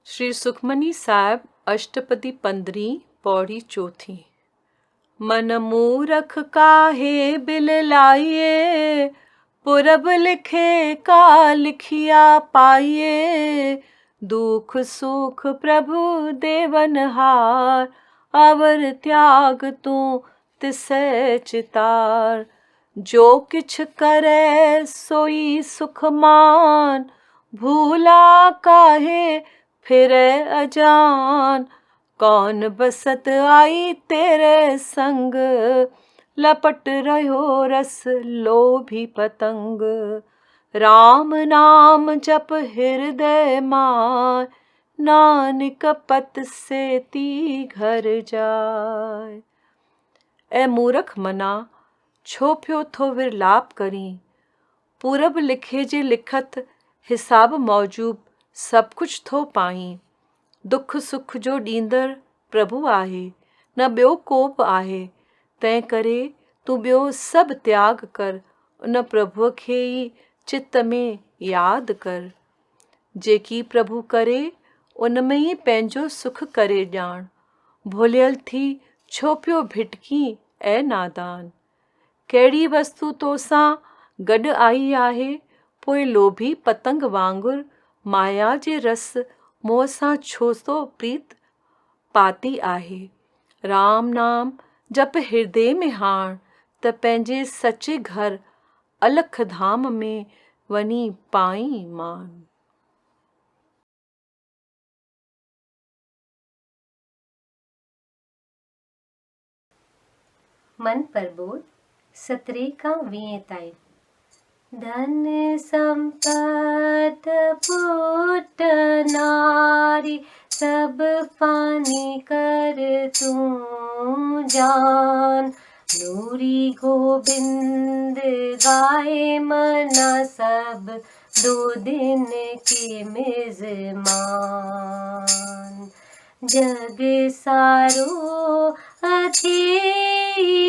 श्री सुखमनी साहिब अष्टपदी 15 पौड़ी 4। मन मूरख काहे बिल लाइए, पुरब लिखे का लिखिया पाइए। दुख सुख प्रभु देवनहार, अवर त्याग तू तिसै चितार। जो किछ करे सोई सुख मान, भूला काहे फिरे अजान। कौन बसत आई तेरे संग, लपट रहो रस लोभी पतंग। राम नाम जप हृदय मान, नानक पत से ती घर जाय। ए मूरख मना, छो पियो थो विरलाप करी। पूरब लिखे जे लिखत हिसाब मौजूब सब कुछ थो पाई। दुख सुख जो ॾींदड़ प्रभु आहे, न ॿियो को बि आहे। तंहिं करे तूं ॿियो सभु त्याग कर, उन प्रभुअ खे ई चित में यादि कर। जेकी प्रभु करे उन में ई पंहिंजो सुख करे ॼाण। भुलियल थी छो पियो भिटकी ऐं नादान। कहिड़ी वस्तु तोसां गॾु आई आहे, पोइ लोभी पतंग वांगुरु माया जे रस मोह सां छो सो प्रीत पाती आहे। राम नाम जप हृदय में हाण, त पंहिंजे सचे घर अलख धाम में वञी पाई मान। मन प्रबोध 17 का 20 ताईं। धन संपत पुट नारी, सब पानी कर तू जान। नूरी गोबिंद गाए मना, सब 2 दिन के मेजमान। जग सारो अथी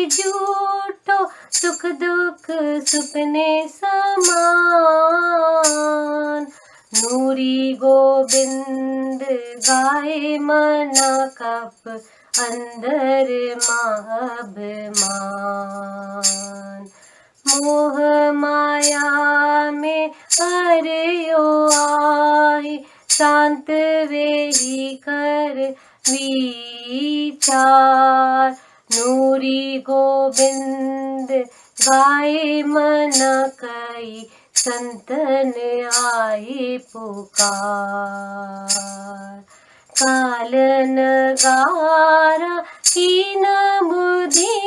झूठो, सुख दुख सुपने समान। नूरी गोबिंद गाए मना, कप अंदर महाबमान। मोह माया में हरियो आए, शांत वेही कर विचार। नूरी गोबिंद गाए मना, कई संतन आए पुकार। काल नगारा कीन बुद्धि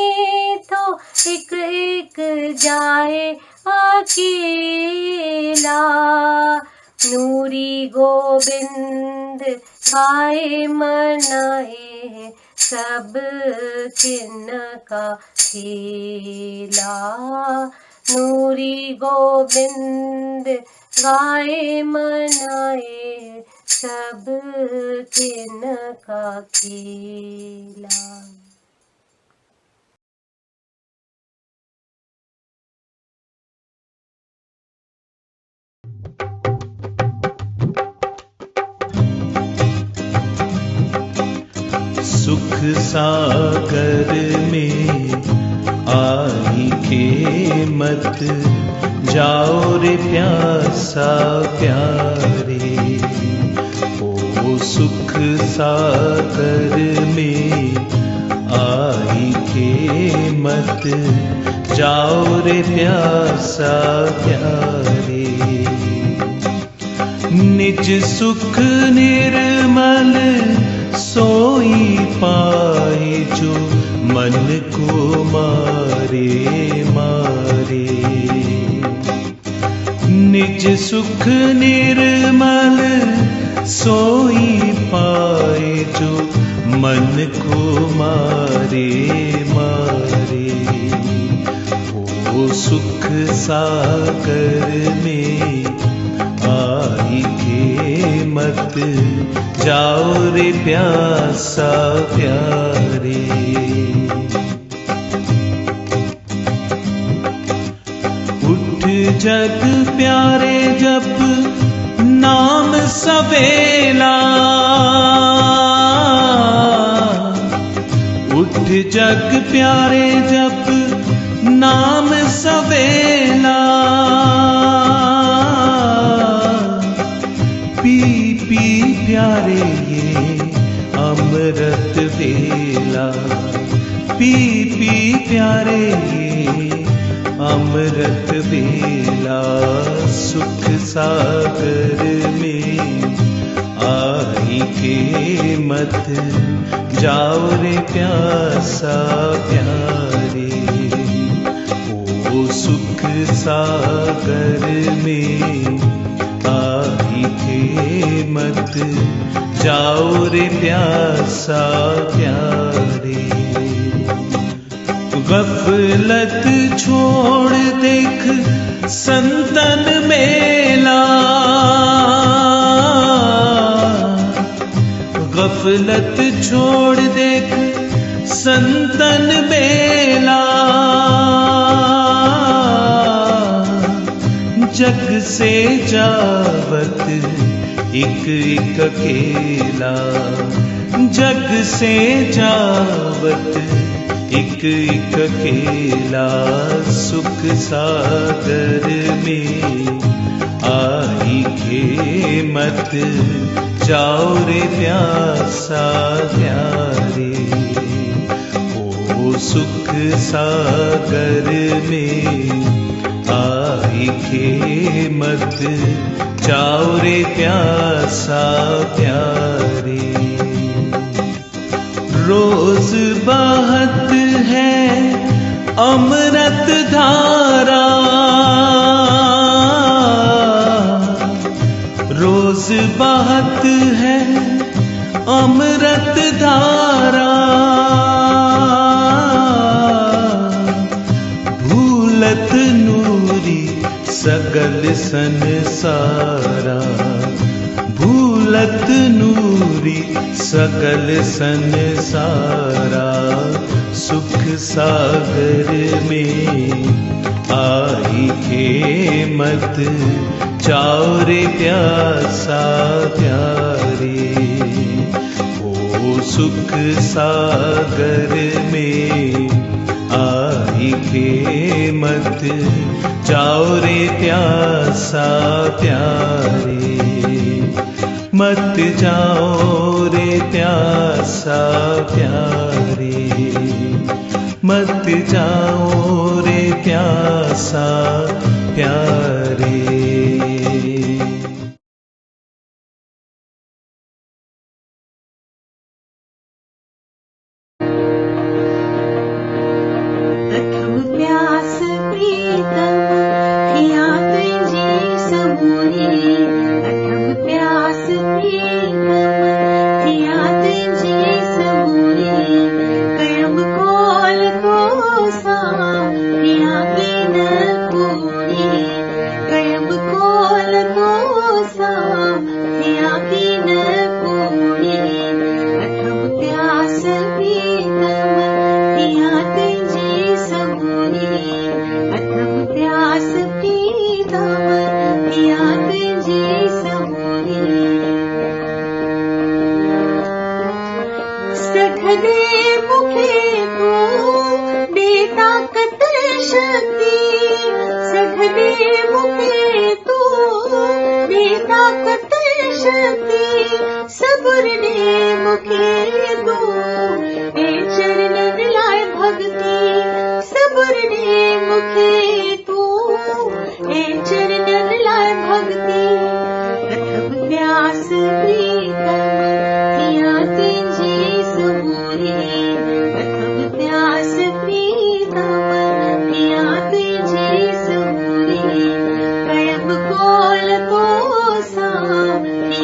तो, एक एक जाए अकेला। नूरी गोबिंद गाए मनाए, सब किन का खेला। नूरी गोबिंद गाए मनाए, सब किन का खेला। सुख सागर में आई के मत, जाओ रे प्यासा प्यारे। ओ सुख सागर में आई के मत, जाओ रे प्यासा प्यारे। निज सुख निर्मल सोई पाए, जो मन को मारे मारे। निज सुख निर्मल सोई पाए जो मन को मारे मारे। ओ सुख सागर में आई के मत जाओ रे प्यासा प्यारे। उठ जग प्यारे जप नाम सवेला। उठ जग प्यारे जप नाम सवेला। पी पी प्यारे ये अमृत वेला। पी पी प्यारे ये अमृत वेला। सुख सागर में आई के मत जाओ रे प्यासा प्यारे। ओ सुख सागर में आई के मत जाओ रे प्यासा प्यारे। गफलत छोड़ देख संतन मेला। गफलत छोड़ देख संतन मेला। जग से जावत एक एक अकेला। जग से जावत एक एक अकेला। सुख सागर में आई के मत जाओ रे प्यासा प्यारे। ओ सुख सागर में आई के मत जाओ रे प्यासा प्यारे। रोज बहत है अमृत धारा। रोज बहत है अमृत धारा। भूलत नूरी सगल संसारा। भूलत नूरी सकल संसारा। सुख सागर में आई के मत जाओ रे प्यासा प्यारे। ओ सुख सागर में आई के मत जाओ रे प्यासा प्यारे। मत जाओ रे प्यासा प्यारे। मत जाओ रे प्यासा प्यारे।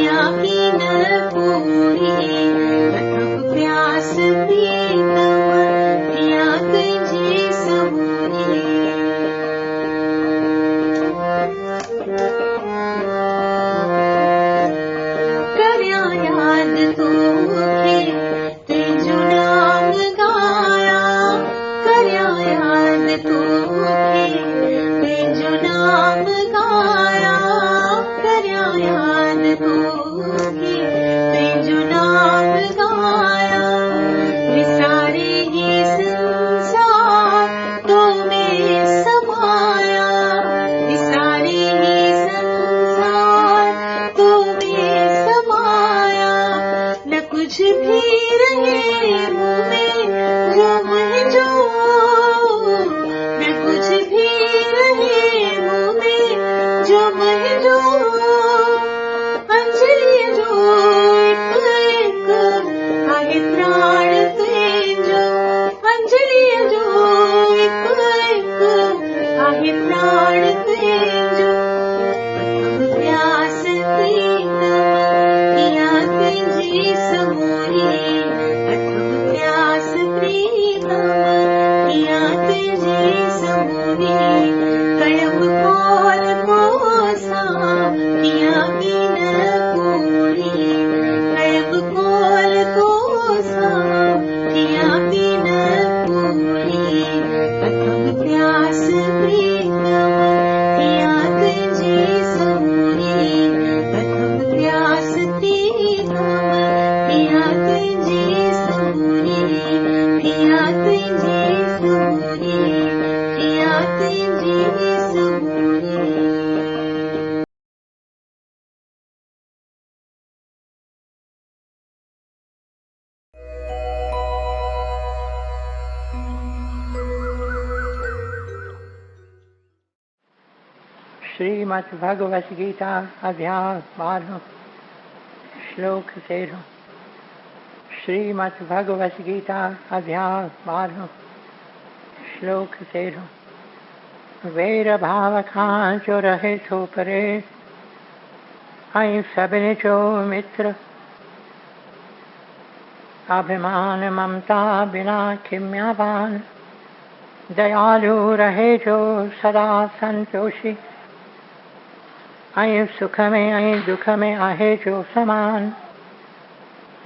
Happy जो अंजलि जो एक आहे प्राण तुझो अंजलि जो एक आहे प्राण तुझो प्यास किया तुझी समोरी प्यास किया तुझी समोरी कड़म कोल कोसा किया बिन पूरी कड़म कोल कोसा किया बिन पूरी अथम प्यास किया तुझी समोरी अथम प्यास किया तुझी समोरी किया तुझी समोरी किया तुझी समोरी। श्रीमद् भगवत गीता अध्याय 12 श्लोक 13। श्रीमद् भगवत गीता अध्याय 12 श्लोक 13। वैर भाव खां जो रहे थो परे ऐं सभिनी जो मित्र अभिमान ममता बिना खिम्यावान दयालु रहे जो सदा संतोषी ऐं सुख में ऐं दुख में आहे जो समान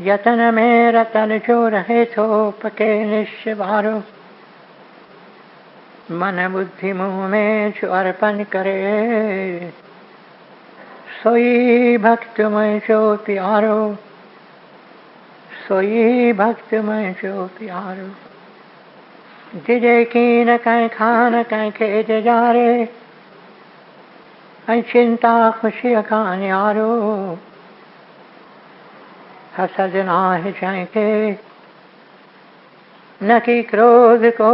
यतन में रतन जो रहे थो पके निश्चय वारो मन बुद्धि मुँह में जो अर्पण करे सोई भक्त में जो प्यारो सोई भक्त में जो प्यारो जिजे की न कहीं खान कहीं खेत जारे ऐं चिंता खुशी का न्यारो हसद नाहि जंहिंखे न कि क्रोध को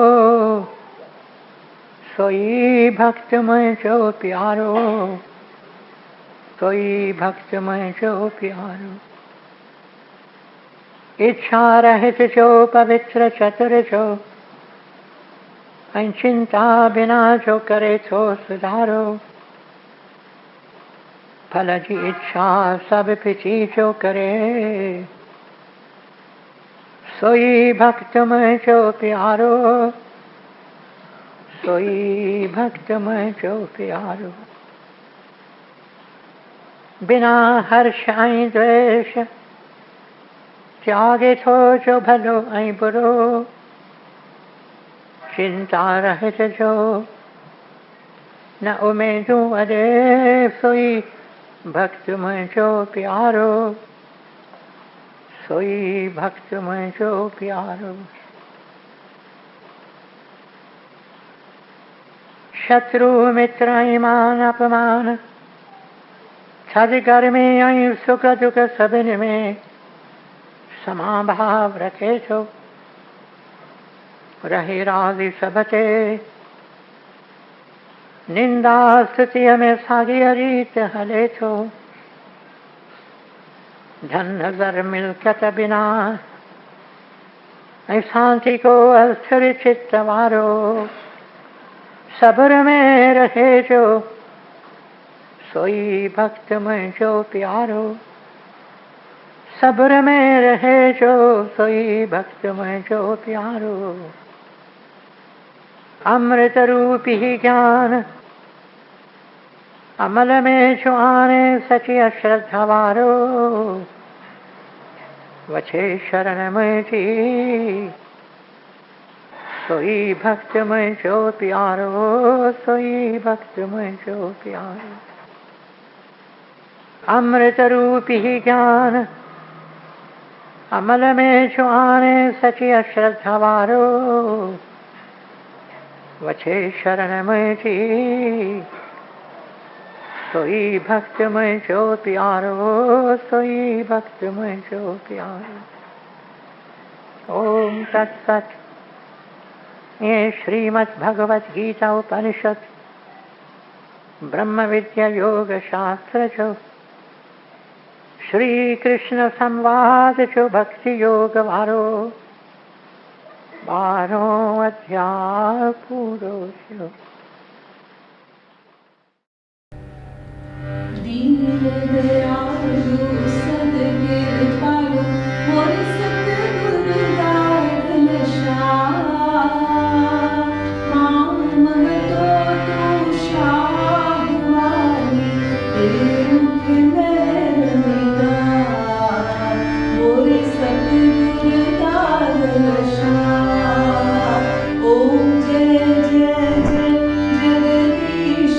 सोई भक्त मुंहिंजो प्यारो सोई भक्त मुंहिंजो प्यारो इच्छा रहित जो पवित्र चतुर जो ऐं चिंता बिना जो करे थो सुधारो फल जी इच्छा सब पिछी जो करे सोई भक्त मुंहिंजो प्यारो सोई भक्त मुंहिंजो प्यारो बिना हर्ष ऐं द्वेष त्यागे थो जो भलो ऐं बुरो चिंता रहित जो न उमेदूं अॾे सोई भक्त मुंहिंजो प्यारो सोई भक्त मुंहिंजो प्यारो शत्रु मित्र ऐं मान अपमान थधि गर्मी ऐं सुख दुख सभिनी में समाभाव रखे थो रहे राज़ी सब ते निंदा स्तुतिअ में साॻी रीत हले थो धन नज़र मिल्कत बिना ऐं शांति को अस्थिर चित्त वारो सब्र में रहे जो सोई भक्त मुंहिंजो प्यारो सब्र में रहे जो सोई भक्त मुंहिंजो प्यारो अमृत रूपी ज्ञान अमल में जो आने सची अश्रद्धा वारो वछे शरण मुंहिंजी सोई भक्त मुंहिंजो प्यारो सोई भक्त मुंहिंजो प्यारो अमृत रूपी ज्ञान अमल में जो आने सची अश्रद्धा वारो वछे शरण मुंहिंजी सोई भक्त मुंहिंजो प्यारो सोई भक्त मुंहिंजो प्यारो ओम तत्सत। ये श्रीमद् भगवत गीता उपनिषद ब्रह्म विद्या योग शास्त्र जो श्री कृष्ण संवाद जो भक्ति योग वारो 12 अध्याय पूरो छो। दीन दयालु सद्गिरपालु मोर सतगुरु दारन शाह माम मगतो तू शाहवानी तेरे मुख में निगाह मोर सतगुरु दारन शाह। ओम जय जय जय जगदीश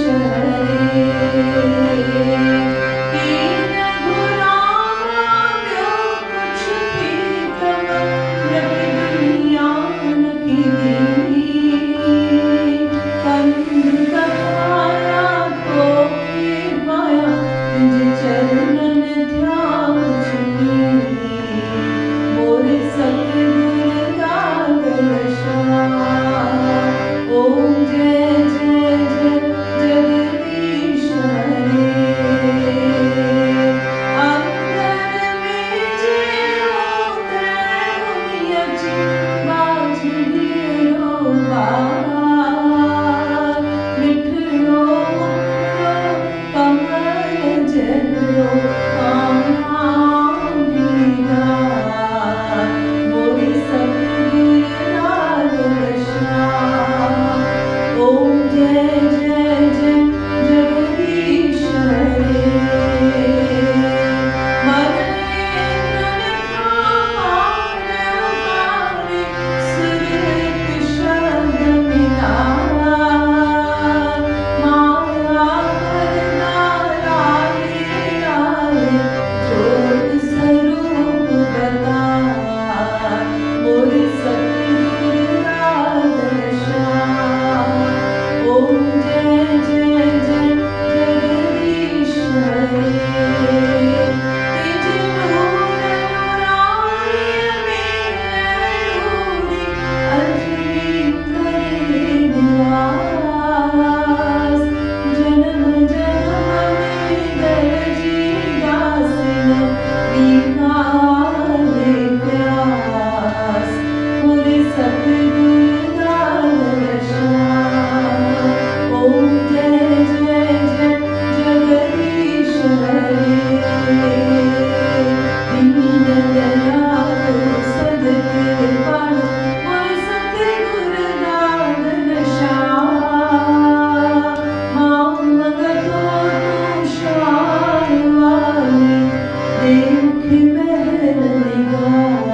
ओम जय जय जय जगदीश अंदर में जियो दुनिया जी बाज दियो बार मिठड़ो कमल जलो आमीना मोरी सतगुरु शाह। ओम जय जय जय जगदीश ओम जय जय जय जगदीश जन्म जन्म में दर्जी दासन दीवाने प्यास पूरे सतगुरु दारन शाह। ओम जय जय जय जगदीश दीन दयालु सद्गिरपालु मोर सतगुरु दारन शाह माम मगतो तू शाहवानी तेरे मुख महल निगाह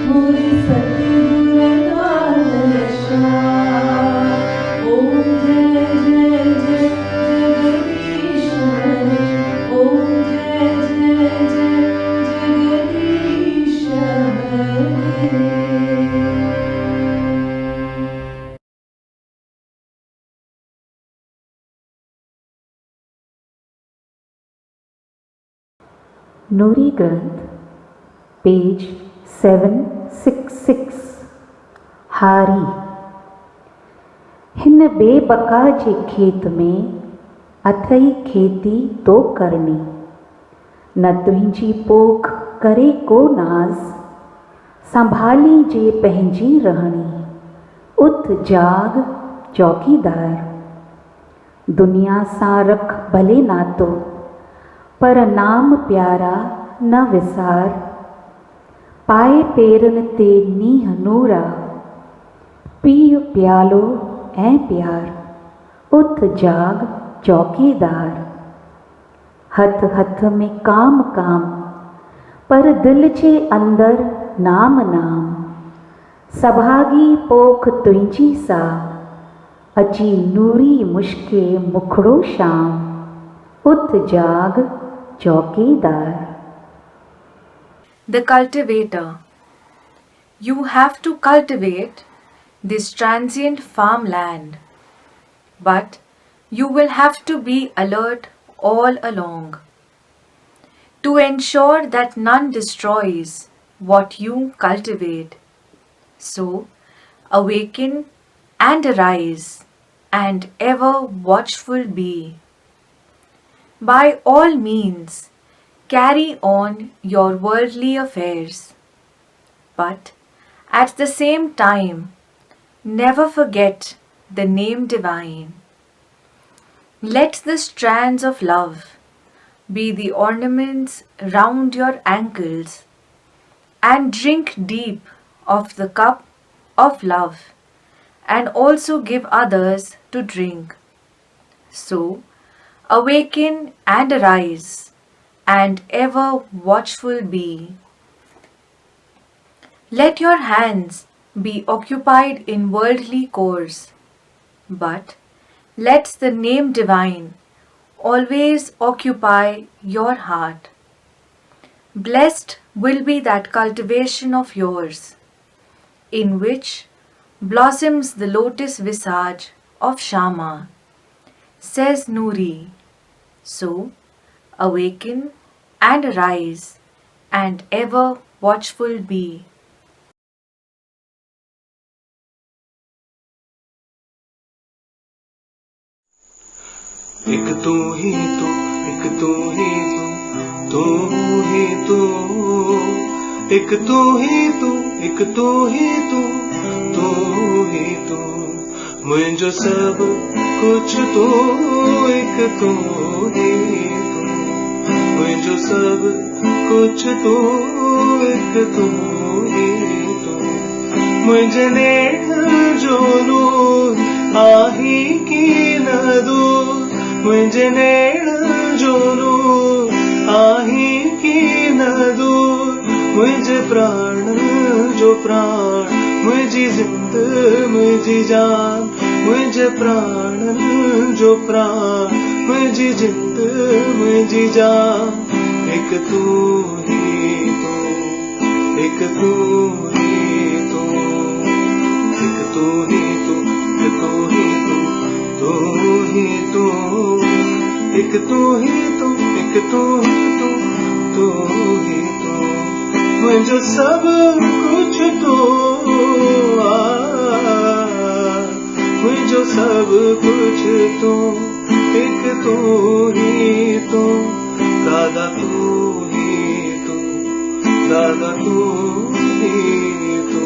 मोर सतगुरु दारन शाह। ओम जय जय जय जगदीश ओम जय जय जय जगदीश नूरी ग्रंथ पेज 766 हारी हिन बेबका जे खेत में अथई खेती तो करनी न तुंहिंजी पोख करे को नाज़ संभाली जे पंहिंजी रहणी उथ जाग चौकीदार दुनिया सां रख भले नातो पर नाम प्यारा न विसार पाए पेरन ते नींह नूरा पीउ प्यालो ऐं प्यार उथ जाग चौकीदार हथ हथ में काम काम पर दिल जे अंदर नाम नाम सभागी पोख तुंहिंजी सा अची नूरी मुश्के मुखड़ो शाम उथ जाग चौकीदार। The cultivator. You have to cultivate this transient farmland, but you will have to be alert all along to ensure that none destroys what you cultivate. So, awaken and arise and ever watchful be. By all means, carry on your worldly affairs, but at the same time, never forget the name divine. Let the strands of love be the ornaments round your ankles, and drink deep of the cup of love, and also give others to drink. So, awaken and arise, and ever watchful be. Let your hands be occupied in worldly course, but let the name divine always occupy your heart. Blessed will be that cultivation of yours, in which blossoms the lotus visage of Shama, says Nuri. So, awaken and arise, and ever watchful be. एक तू ही तू, एक तू ही तू, तू ही तू, एक तू ही तू, एक तू ही तू, तू ही तू, मुझे सब कुछ तू, एक तू ही तू, मुझे सब कुछ तू, एक तू ही तू, मुझे नेठ जो नूर आही की न दूर, मुझे नेड़ जो नूर आही की न दूर, मुझे प्राण जो प्राण, मुझी जिंद मुझी जान, मुझे प्राण जो प्राण, मुझी जिंद मुझी जान, एक तू ही तू, एक तू ही तू, एक तू ही तू, एक तू ही तू, तू ही तू, एक तू ही तू, एक तू ही तू, तू ही तू, मुझे सब कुछ तू, मुझे सब कुछ तू, एक तू ही तू, दादा तू ही तू, दादा तू ही तू।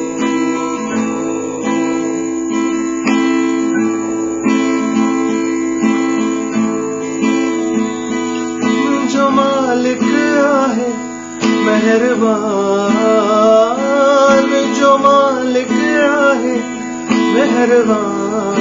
जो मालिक आहे मेहरबान, जो मालिक आहे मेहरबान,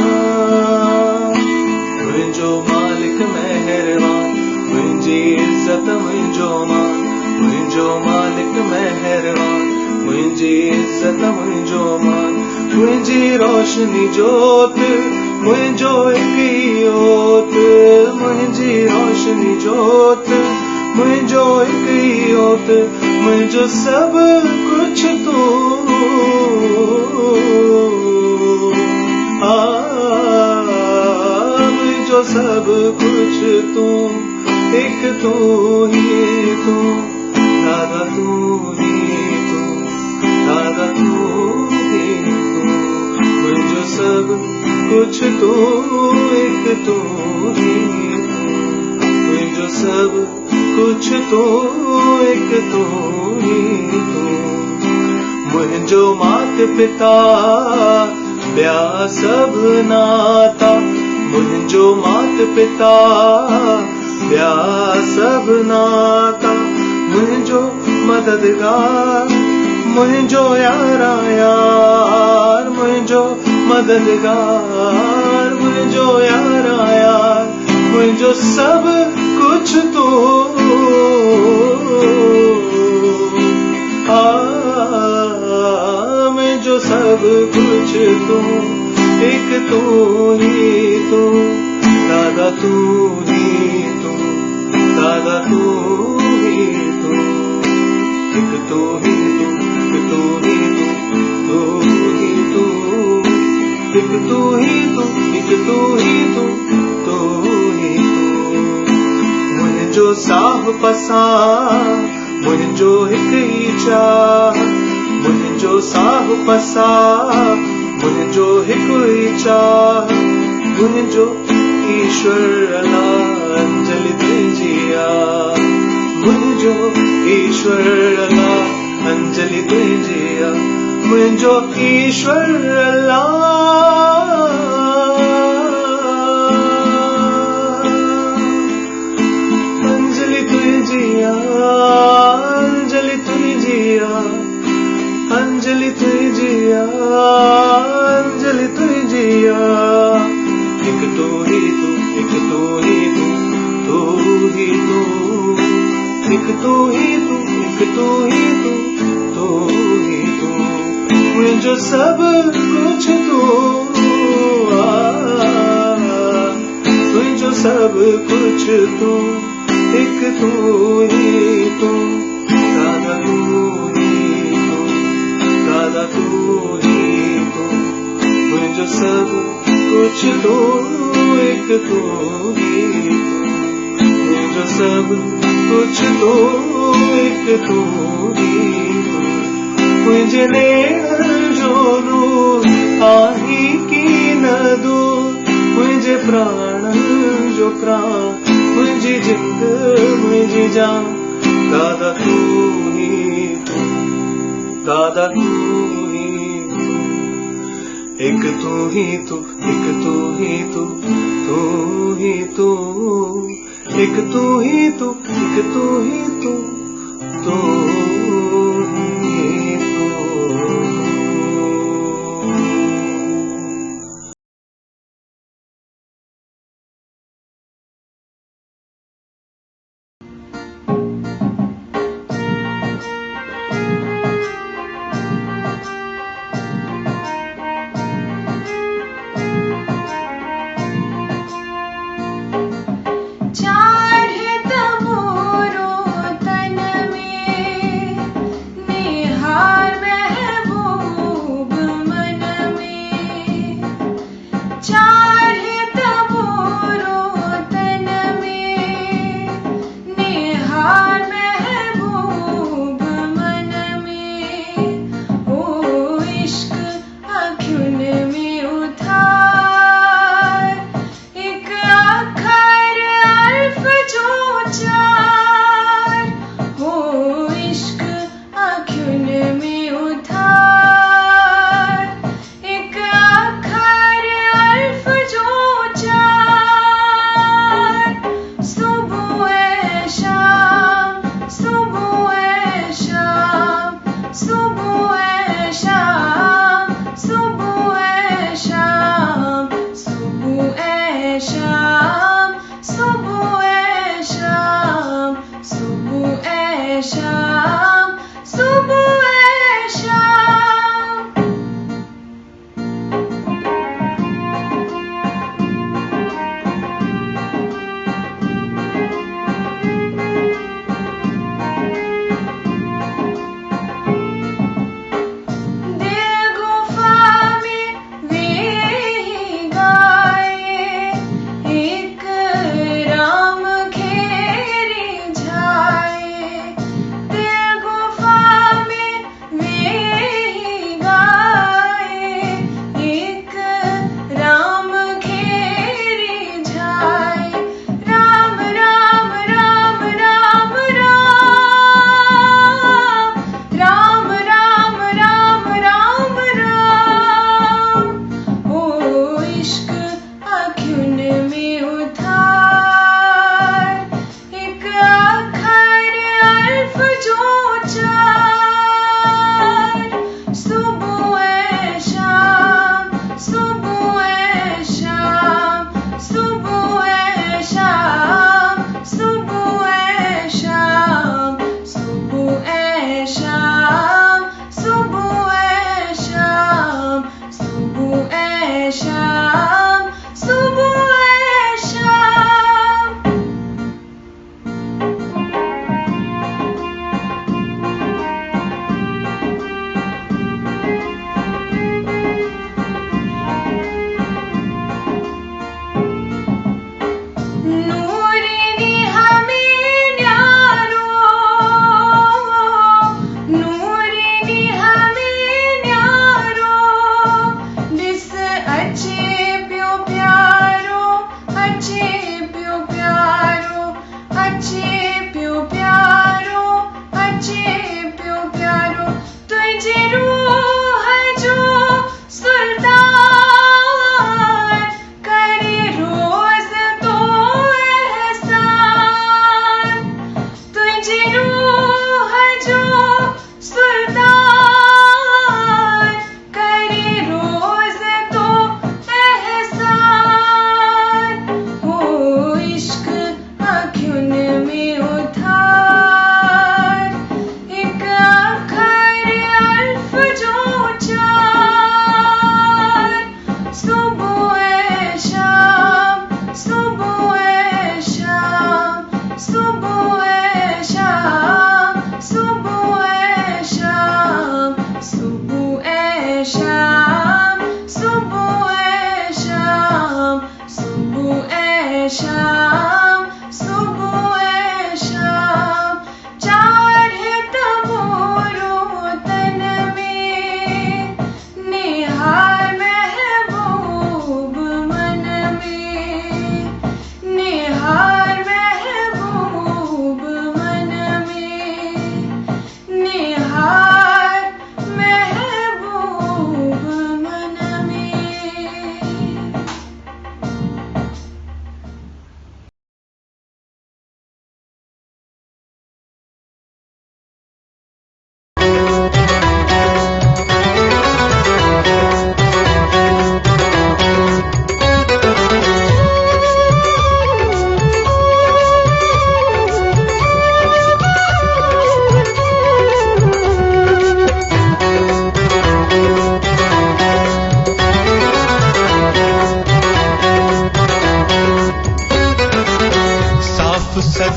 मुझो मालिक मेहरबान, मुझी इज्जत मुझो मान, मुझो मालिक मेहरबान, मुझी इज्जत मुझो मान, मुझी रोशनी जोत, मुझो इकियोत, मुझी रोशनी जोत, मुझो इकियोत, मुझो सब कुछ तू, मुझो सब कुछ तू, एक तू ही तू, दादा तू ही तू, दादा तू ही तू, मुझो सब कुछ तू, एक तू ही तू, मुझो सब कुछ तू, एक तू ही तू, मुझो मात पिता ब्या सब नाता, मुझो मात पिता ब्या सब नाता, मुझो मददगार, मुझो यारा यार, मुझो मददगार, मुझो यारा यार, मुझो सब कुछ तू, मुझो सब कुछ तू, एक तू ही तू, दादा तू ही तू, दादा तू ही तू, एक तू ही तू, एक तू ही तू, तू ही तू, एक तू ही तू, एक तू ही तू, तू ही तू, मुझो साह पसा, मुझो हिक ई चाह, मुझो साह पसा, मुझो हिक ई चाह, मुंहिंजो ईश्वर अला अंजलि तुंहिंजिया मुंहिंजो ईश्वर अला अंजलि तुंहिंजिया मुंहिंजो ईश्वर अला अंजलि तुंहिंजिया अंजलि तुंहिंजिया अंजलि तुंहिंजिया अंजलि तुंहिंजिया एक तू ही तू एक तू ही तू तू ही तू एक तू ही तू एक तू ही तू तू ही तू मुंहिंजो सब कुछ तू तुंहिंजो सब कुछ तू एक तू ही तू दादा तू ही तू दादा तू ही तू मुंहिंजो सब कुछ तू एक तू ही तू मुंहिंजो सब कुछ तू एक तू ही तू मुंहिंजे नेण जो नूर आही की न दूर मुंहिंजे प्राण जो प्राण मुंहिंजी जिंद मुंहिंजी जान दादा तू ही तू दादा तू ही तू एक तू ही तू एक तू ही तू तू ही तू एक तू ही तू एक तू ही तू तू ही तू चाढ़त मोरो तन में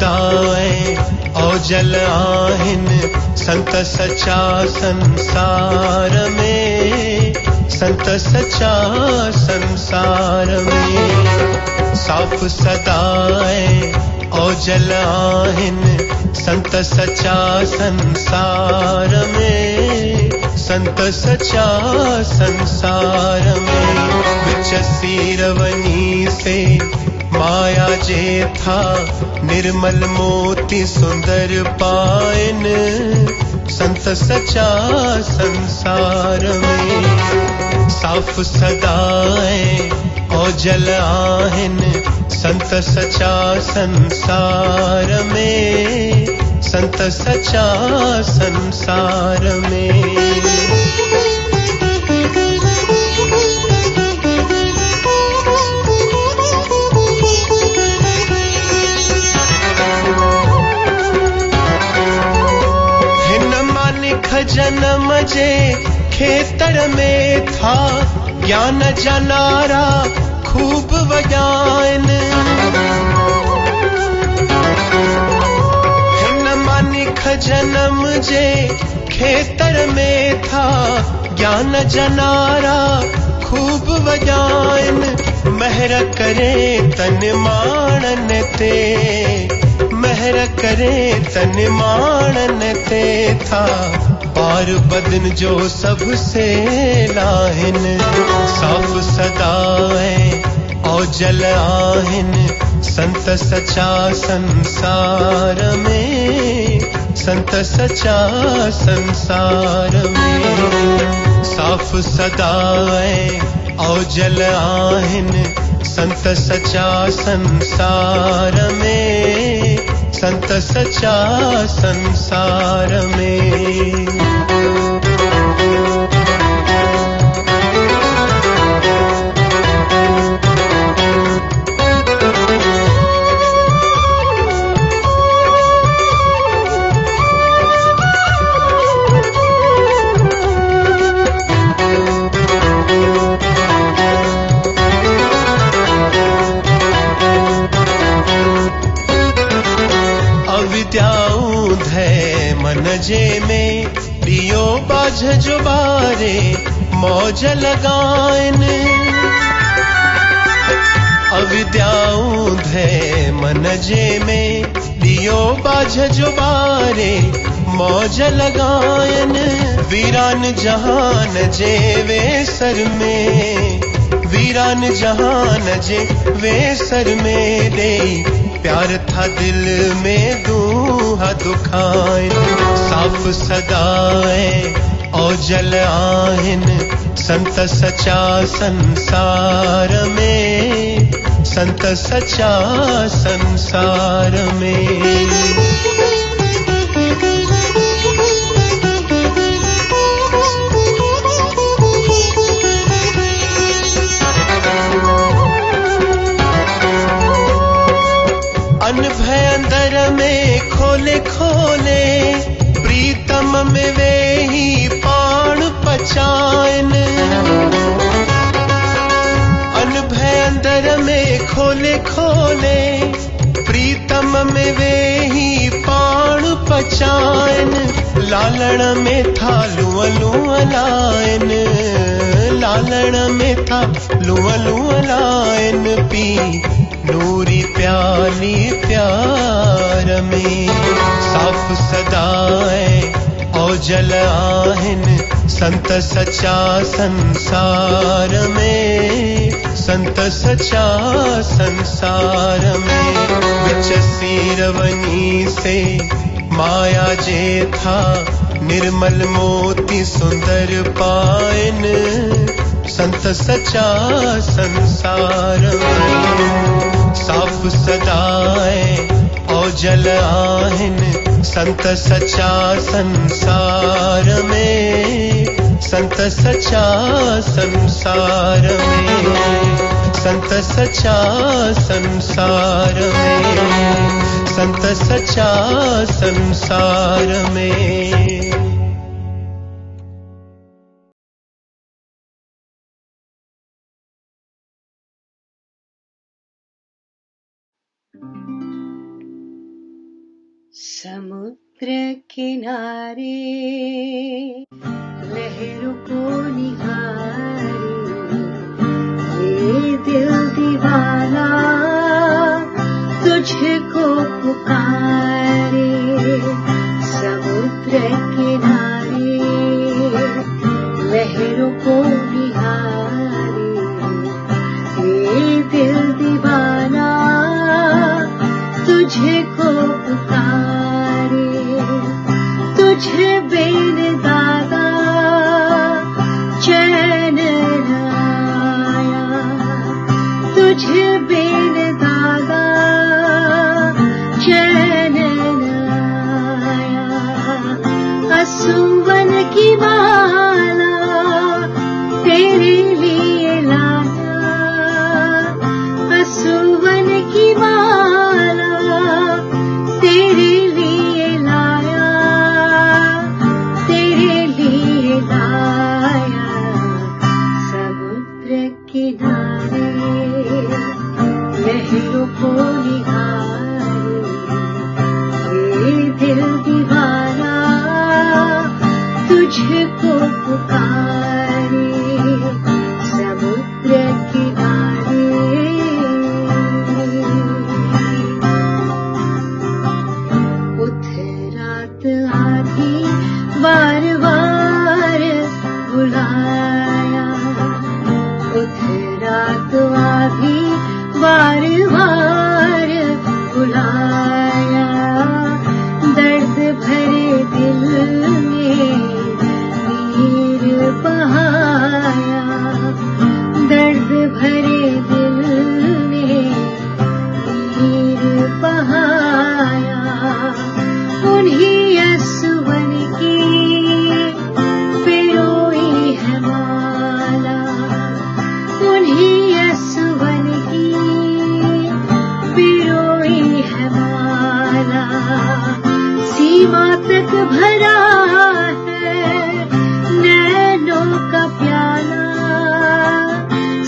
सदाएं औजल आहिनि संत सचा संसार में, संत सचा संसार में। साफ सदाएं औजल आहिनि संत सचा संसार में, संत सचा संसार में। विच सीरवनी से माया जे था निर्मल मोती सुंदर पाइन, संत सचा संसार में। साफ सदाएं औजल आहिनि संत सचा संसार में, संत सचा संसार में। जन्म जे खेतर में था ज्ञान जनारा खूब वजाइन, हिन मानिख जन्म जे खेतर में था ज्ञान जनारा खूब वजाइन। महर करे तन माणन ते, महर करे तन माणन ते था पार बदन जो सबसे लाहिन। साफ सदाएं औजल आहिनि संत सचा संसार में, संत सचा संसार में। साफ सदाएं औजल आहिनि संत सचा संसार में, संत सचा संसार में। मन जे में दियो बाझ जो बारे मौज लगाइन, अविद्याऊं धे मन जे में दियो बाझ जो बारे मौज लगाइन। वीरान जहान जे वेसर में, वीरान जहान जे वेसर में दे प्यार था दिल में दूहा दुखाइन। साफ सदाएं औजल आहिनि संत सचा संसार में, संत सचा संसार में। अनभय अंदर में खोले खोले प्रीतम में वे ही पाण पचाइन। अनभय अंदर में खोले खोले प्रीतम में वे ही पाण पचाइन। लालण में था लुअ लुअ लाइन, लालण में था लुअ लुअ लाइन। पी नूरी प्याली प्यार में साफ सदाएं औजल आहिनि संत सचा संसार में, संत सचा संसार में। विच सीरवनी से माया जे था निर्मल मोती सुंदर पाइन, संत सचा संसार में। साफ सदाएं औजल आहिनि संत सचा संसार में, संत सचा संसार में, संत सचा संसार में, संत सचा संसार में। समुद्र किनारे लहरों को निहारे, ये दिल दीवाना तुझको पुकारे। समुद्र किनारे लहरों को निहारे, ये दिल दीवाना तुझको पुकारे। तुझे बिन दादा चैन न आया, तुझे बिन दादा चैन न आया। असुवन की माला तेरे लिए लाया, असुवन की माला तेरे लिए लाया, तेरे लिए लाया। समुद्र किनारे लहरों को निहारे, ये दिल दीवाना तुझको पुकारे। समुद्र किनारे रात आधी बार बार बुलाया, रात आधी बार बार बुलाया। दर्द भरे दिल में नीर बहाया, दर्द भरे दिल में नीर बहाया। उन्हीं असुवन की पिरोई है माला, उन्हीं असुवन की पिरोई है माला। सीमा तक भरा है नैनों का प्याला,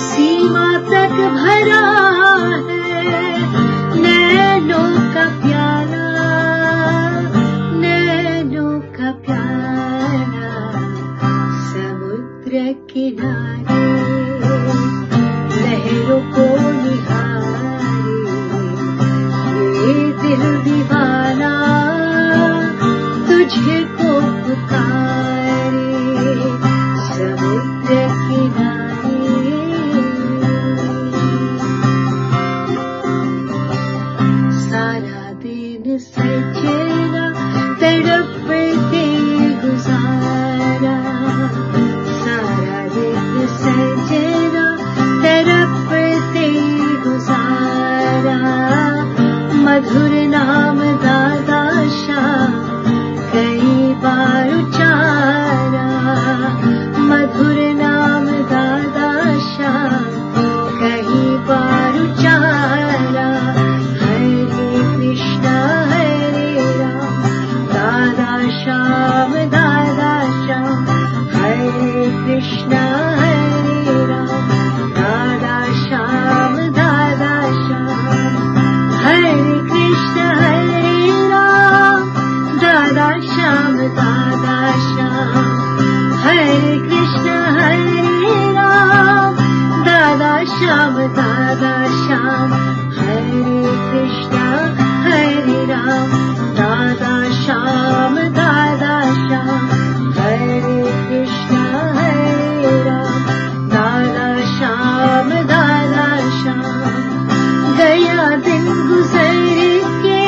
सीमा तक भरा है नैनों का प्याला, नैनों का प्याला। समुद्र किनारे लहरों को निहारे, ये दिल दीवाना तुझको पुकारे। समुद्र किनारे सारा दिन सजेगा तड़पते गुजारा, सारा दिन सजेगा तड़पते गुजारा। मधुर नाम दादा शाह कई बार उचारा, मधुर नाम दादा शाह कई बार उचारा। हरे कृष्णा हरे राम दादा श्याम दादा श्याम, हरे कृष्णा हरे राम दादा श्याम दादा श्याम। हरे कृष्ण हरे राम दादा श्याम दादा श्याम, हरे कृष्ण हरे राम दादा श्याम दादा श्याम। हरे कृष्ण हरे राम दादा श्याम दादा श्याम, हरे कृष्ण हरे राम दादा श्याम दादा श्याम। गया दिन गुजर के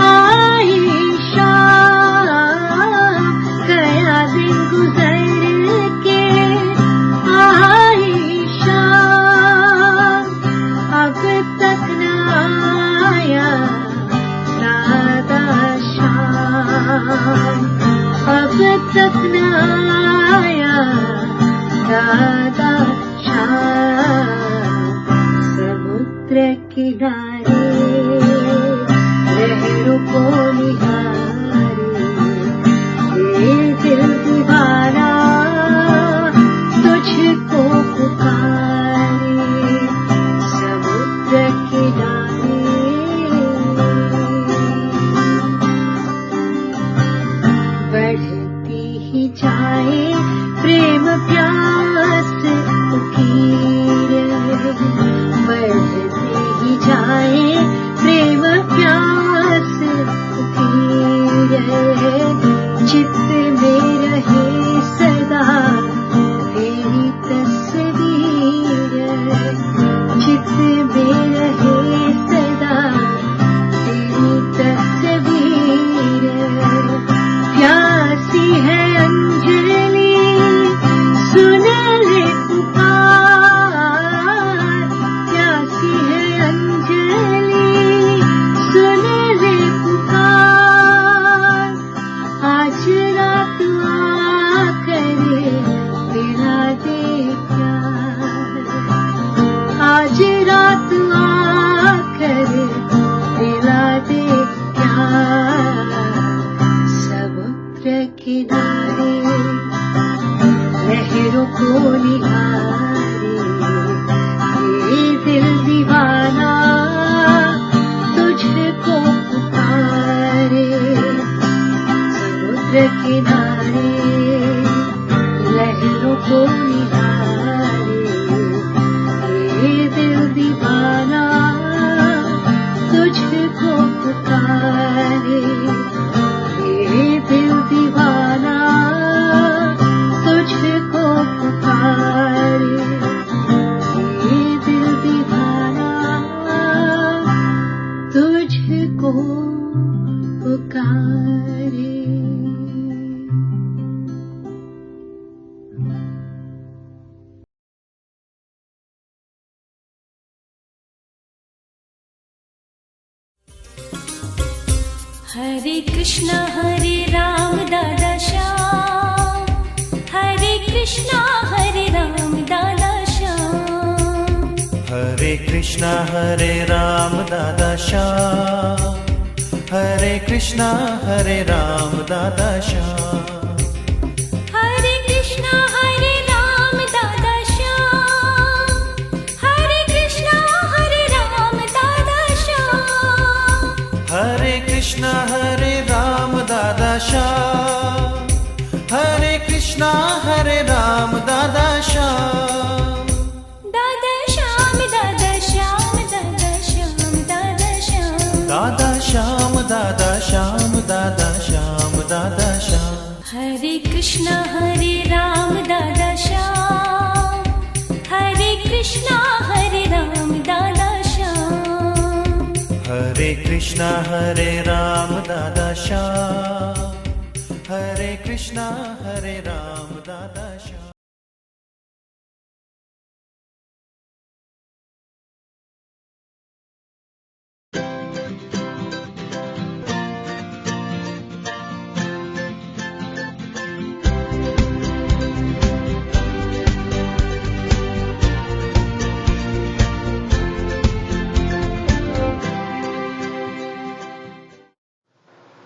आई शाम, गया दिन गुजर के आई शाम। अब तक न आया दादा श्याम, अब तक न आया दादा श्याम। समुद्र किनारे लहरों को निहारे, ये दिल दीवाना तुझको पुकारे। समुद्र किनारे पुकारे। हरे कृष्णा दादा श्याम, हरे कृष्णा राम दादा श्याम, हरे कृष्णा राम दादा श्याम, हरे कृष्णा राम दादा श्याम, हरे कृष्णा राम दादा श्याम, हरे कृष्णा राम दादा श्याम, हरे कृष्णा राम दादा श्याम, हरे कृष्णा राम दादा श्याम, दादा श्याम दादा श्याम दादा श्याम दादा श्याम, दादा श्याम दादा श्याम दादा श्याम दादा श्याम, हरे कृष्णा राम दादा श्याम, हरे कृष्णा राम दादा श्याम, हरे कृष्णा राम दादा श्याम, हरे कृष्णा राम दादा श्याम।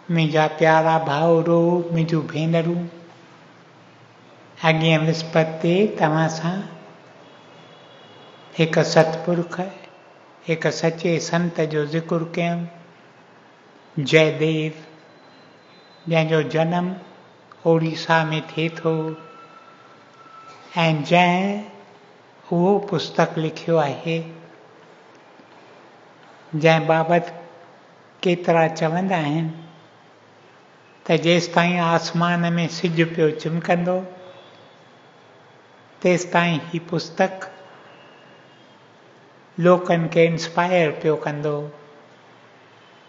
मुंहिंजा प्यारा भाउरो, मुंहिंजूं भेनरूं, अॻिए विस्पति ते तव्हां सां हिकु सतपुरुष, हिकु सचे संत जो ज़िक्र कयमि, जयदेव, जंहिंजो जनमु ओडिशा में थिए थो ऐं जंहिं उहो पुस्तक लिखियो आहे, जंहिं बाबति केतिरा चवंदा आहिनि त जेसि ताईं आसमान में सिॼु पियो चिमकंदो तेसि ताईं ही पुस्तक लोकनि खे इंस्पायर पियो कंदो।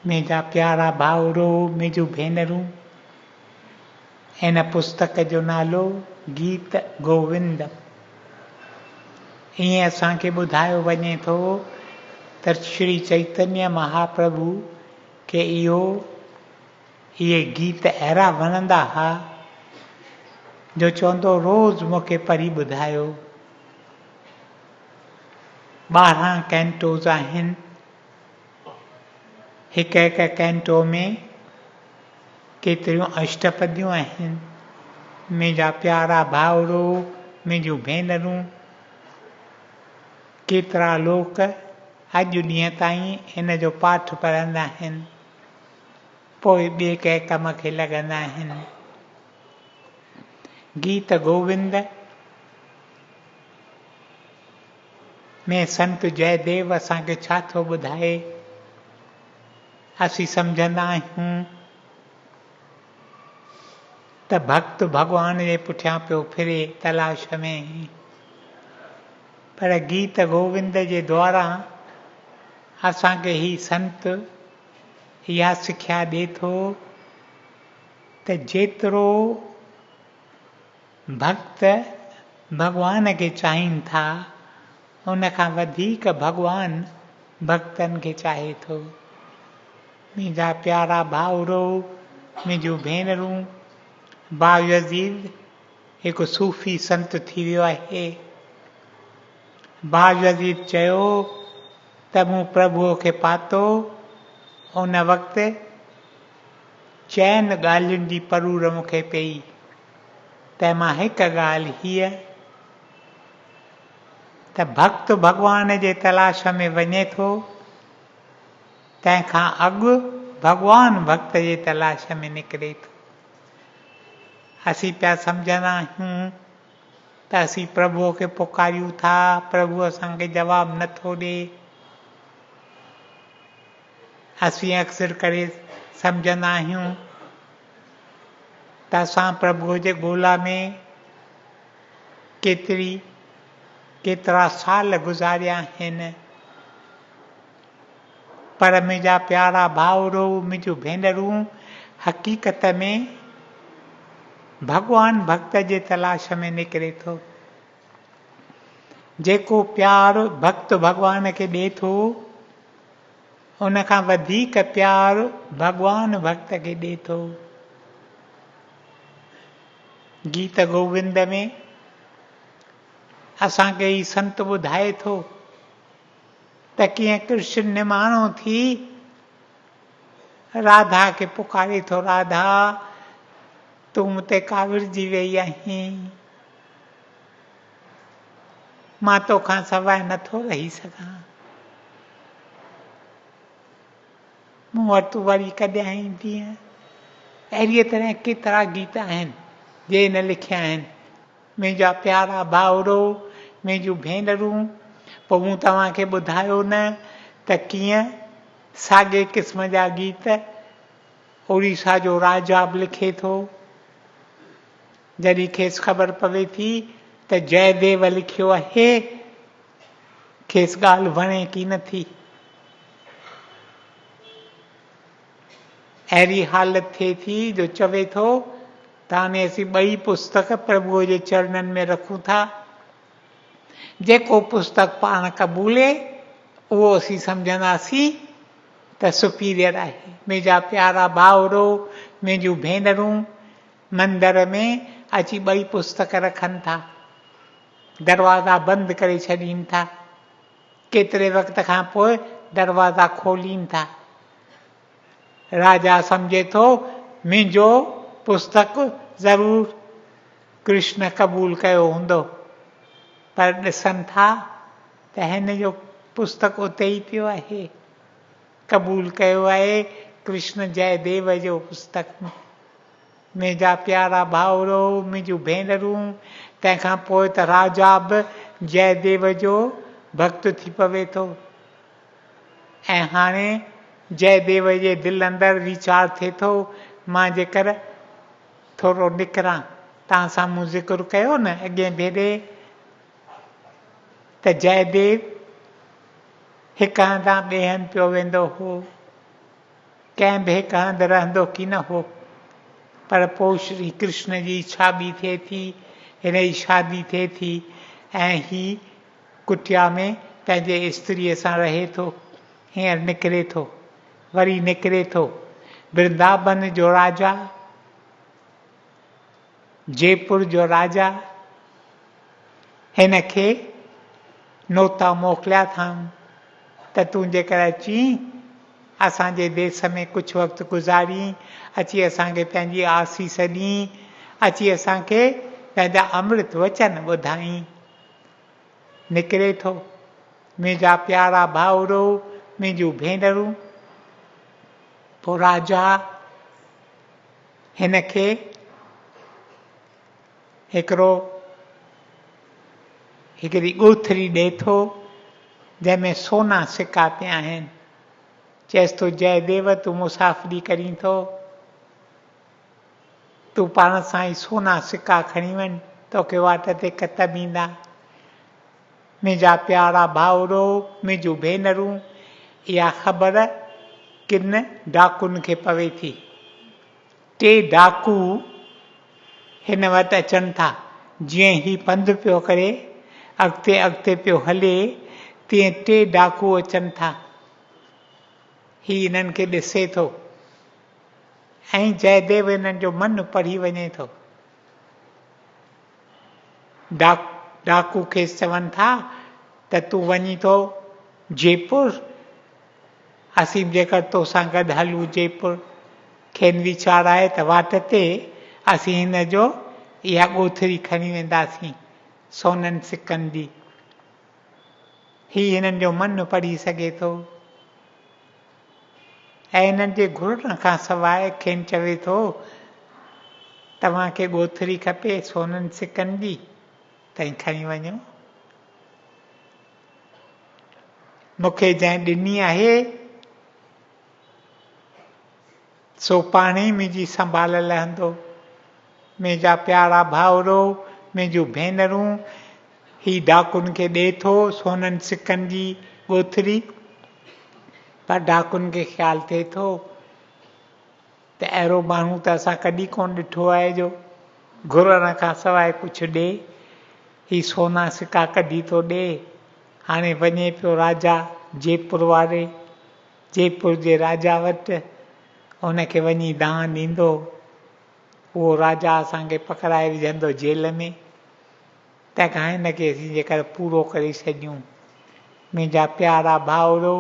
मुंहिंजा प्यारा भाउरो, मुंहिंजूं भेनरूं, इन पुस्तक जो नालो गीत गोविंद। ईअं असांखे ॿुधायो वञे थो त श्री चैतन्य महाप्रभु खे इहे गीत अहिड़ा वणंदा हुआ जो चवंदो रोज़ मूंखे पढ़ी ॿुधायो। 12 कैंटोज़ आहिनि, हिकु हिकु कैंटो में केतिरियूं अष्टपदियूं आहिनि। मुंहिंजा प्यारा भाउरो, मुंहिंजूं भेनरूं, केतिरा लोक अॼु ॾींहं ताईं हिन जो पाठ पढ़ंदा आहिनि, पोइ ॿिए कंहिं कम खे लॻंदा आहिनि। गीत गोविंद में संत जयदेव असांखे छा थो ॿुधाए? असीं सम्झंदा आहियूं त भक्त भॻवान जे पुठियां पियो फिरे तलाश में, पर गीत गोविंद जे द्वारा असांखे ही संत इहा सिख्या ॾिए थो त जेतिरो भक्त भॻवान खे चाहिनि था उन खां वधीक भॻवान भक्तनि खे चाहे थो। मुंहिंजा प्यारा भाउरो, मुंहिंजूं भेनरूं, बायज़ीद हिकु सूफ़ी संत थी वियो आहे। बायज़ीद चयो त मूं प्रभुअ खे पातो, उन वक़्तु चइनि ॻाल्हियुनि जी परूर मूंखे पई, तंहिंमां हिकु ॻाल्हि हीअ त भक्त भॻवान जे तलाश में वञे थो, तंहिंखां अॻु भॻवान भक्त जे तलाश में निकिरे थो। असीं पिया सम्झंदा आहियूं त असीं प्रभुअ खे पुकारियूं था, प्रभु असांखे जवाबु नथो ॾिए। असीं अक्सर करे सम्झंदा आहियूं त असां प्रभुअ जे ॻोल्हा में केतिरा साल गुज़ारिया आहिनि, पर मुंहिंजा प्यारा भाउरो, मुंहिंजूं भेनरूं, हक़ीक़त में भगवान भक्त जे तलाश में निकिरे थो। जेको प्यार भक्त भगवान खे ॾिए थो उन खां वधीक प्यार भगवान भक्त खे ॾिए थो। गीत गोविंद में असांखे ई संत ॿुधाए थो त कीअं कृष्ण निमाणो थी राधा खे पुकारे थो, राधा तूं मूं ते काविरजी वई आहीं, मां तोखां सवाइ नथो रही सघां, मूं वटि तूं वरी कॾहिं ईंदीअ। अहिड़ीअ तरह केतिरा गीत आहिनि जे न लिखिया आहिनि। मुंहिंजा प्यारा भाउरो, मुंहिंजूं भेनरूं, पोइ मूं तव्हांखे ॿुधायो न त कीअं साॻे क़िस्म जा गीत उड़ीसा जो राजा बि लिखे थो। जॾहिं खेसि ख़बर पवे थी त जयदेव लिखियो आहे, खेसि ॻाल्हि वणे की नथी। अहिड़ी हालत थिए थी जो चवे थो त हाणे असीं ॿई पुस्तक प्रभुअ जे चरणनि में रखूं था। जेको पुस्तक पाण क़बूले उहो असीं सम्झंदासीं त सुपीरियर आहे। मुंहिंजा प्यारा भाउरो, मुंहिंजूं भेनरूं मंदर में अची ॿई पुस्तक रखनि था, दरवाज़ा बंदि करे छॾीनि था, केतिरे वक़्त खां पोइ दरवाज़ा खोलीनि था। राजा सम्झे थो मुंहिंजो पुस्तक ज़रूरु कृष्ण क़बूल कयो हूंदो, पर ॾिसनि था त हिन जो पुस्तक उते ई पियो आहे, क़बूल कयो आहे कृष्ण जयदेव जो पुस्तक। मुंहिंजा प्यारा भाउरो, मुंहिंजूं भेनरूं, तंहिंखां पोइ त राजा बि जयदेव जो भक्त थी पवे थो। ऐं हाणे जयदेव जे दिलि अंदरि वीचार थिए थो मां जेकर थोरो निकिरां। तव्हां सां मूं ज़िक्र कयो न अॻे भेरे त जयदेव हिक हंधां ॿिए हंधि पियो वेंदो हो, कंहिं बि हिक हंधि रहंदो की न हो। पर पोइ श्री कृष्ण जी इच्छा बि थिए थी, हिन जी शादी थिए थी ऐं ही कुटिया में पंहिंजे स्त्रीअ सां रहे थो। हींअर निकिरे थो, वरी निकिरे थो। वृंदावन जो राजा, जयपुर जो राजा, हिन खे नोता मोकिलिया अथऊं त तूं जेकर अची असांजे देश में कुझु वक़्तु गुज़ारी, अची असांखे पंहिंजी आसीस ॾी, अची असांखे पंहिंजा अमृत वचन ॿुधाई। निकिरे थो। मुंहिंजा प्यारा भाउरो, मुंहिंजूं भेनरूं, पोइ राजा हिन खे हिकिड़ी ॻोथरी ॾिए थो जंहिंमें सोना सिका पिया आहिनि। चएसि थो जयदेव तूं मुसाफ़िरी करीं थो, तूं पाण सां ई सोना सिका खणी वञ, तोखे वाट ते कतब ईंदा। मुंहिंजा प्यारा भाउरो, मुंहिंजूं भेनरूं, इहा ख़बर किन डाकुनि खे पवे थी। 3 डाकू हिन वटि अचनि था। जीअं ही पंधु पियो करे अॻिते अॻिते पियो हले, तीअं 3 डाकू अचनि था। ही हिननि खे ॾिसे थो ऐं जयदेव हिननि जो मन पढ़ी वञे थो। डाकू खेसि चवनि था त तूं वञी थो जयपुर, असीं जेकर तोसां गॾु हलूं जयपुर। खेनि वीचार आहे त वाट ते असीं हिन जो इहा ॻोथरी खणी वेंदासीं सोननि सिकनि जी। ही हिननि जो मन पढ़ी सघे थो ऐं हिननि जे घुरण खां सवाइ खेनि चवे थो तव्हांखे ॻोथरी खपे सोननि सिकनि जी त खणी वञो। मूंखे जंहिं ॾिनी आहे सो पाण ई मुंहिंजी संभाल लहंदो। मुंहिंजा प्यारा भाउरो, मुंहिंजूं भेनरूं, ही डाकुनि खे ॾिए थो सोननि सिकनि जी ॻोथरी, पर डाकुनि खे ख़्यालु थिए थो त अहिड़ो माण्हू त असां कॾहिं कोन ॾिठो आहे जो घुरण खां सवाइ कुझु ॾे। ही सोना सिका कढी थो ॾे। हाणे वञे पियो राजा जयपुर वारे, जयपुर जे राजा वटि, उनखे वञी दान ॾींदो। उहो राजा असांखे पकड़ाए विझंदो जेल में। तंहिंखां हिनखे असीं जेकर पूरो करे छॾियूं। मुंहिंजा प्यारा भाउरो,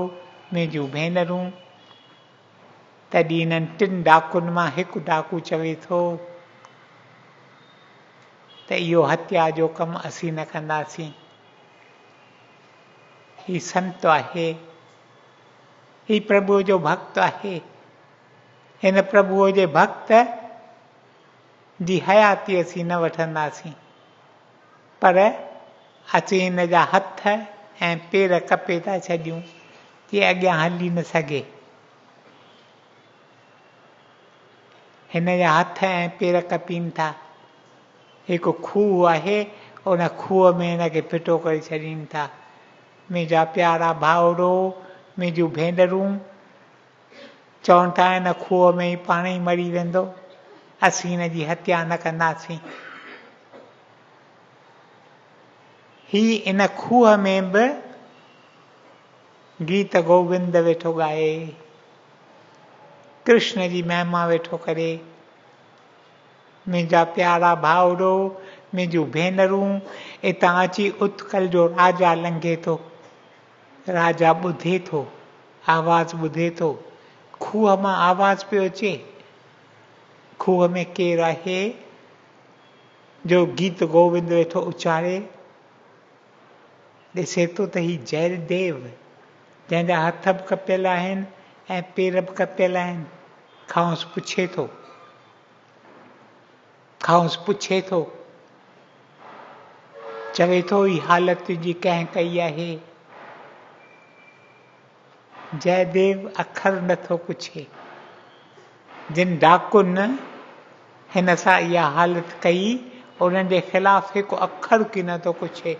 मुंहिंजूं भेनरूं, तॾहिं इन्हनि टिनि ॾाकुनि मां हिकु ॾाकू चवे थो त इहो हत्या जो कमु असीं न कंदासीं। ही संत आहे, ही प्रभुअ जो भक्त आहे। हिन प्रभुअ जे भक्त जी हयाती असीं न वठंदासीं, पर असीं हिन जा हथ ऐं पेर कपे था छॾियूं कि अॻियां हली न सघे। हिन जा हथ ऐं पेर कपीनि था। हिकु खूह आहे, उन खूह में हिनखे फिटो करे छॾीनि था। मुंहिंजा प्यारा भाउरो, मुंहिंजूं भेनरूं, चवनि था हिन खूह में ई पाण ई मरी वेंदो, असीं हिन जी हत्या न कंदासीं। ही इन खूह में बि गीत गोविंद वेठो ॻाए, कृष्ण जी महिमा वेठो करे। मुंहिंजा प्यारा भाउरो, मुंहिंजूं भेनरूं, इतां अची उत्कल जो राजा लंघे थो। राजा ॿुधे थो, आवाज़ ॿुधे थो, खूह मां आवाज़ पियो अचे। खूह में केरु आहे जो गीत गोविंद वेठो उचारे? ॾिसे थो त ही जयदेव, जंहिंजा हथ बि कपियल आहिनि ऐं पेर बि कपियल आहिनि, खांउसि पुछे थो, खांउसि पुछे थो, चवे थो ही हालत तुंहिंजी कंहिं कई आहे? जयदेव अखर नथो पुछे। जिन डाकुनि हिन सां इहा हालत कई, उन्हनि जे ख़िलाफ़ हिकु अखर की नथो पुछे।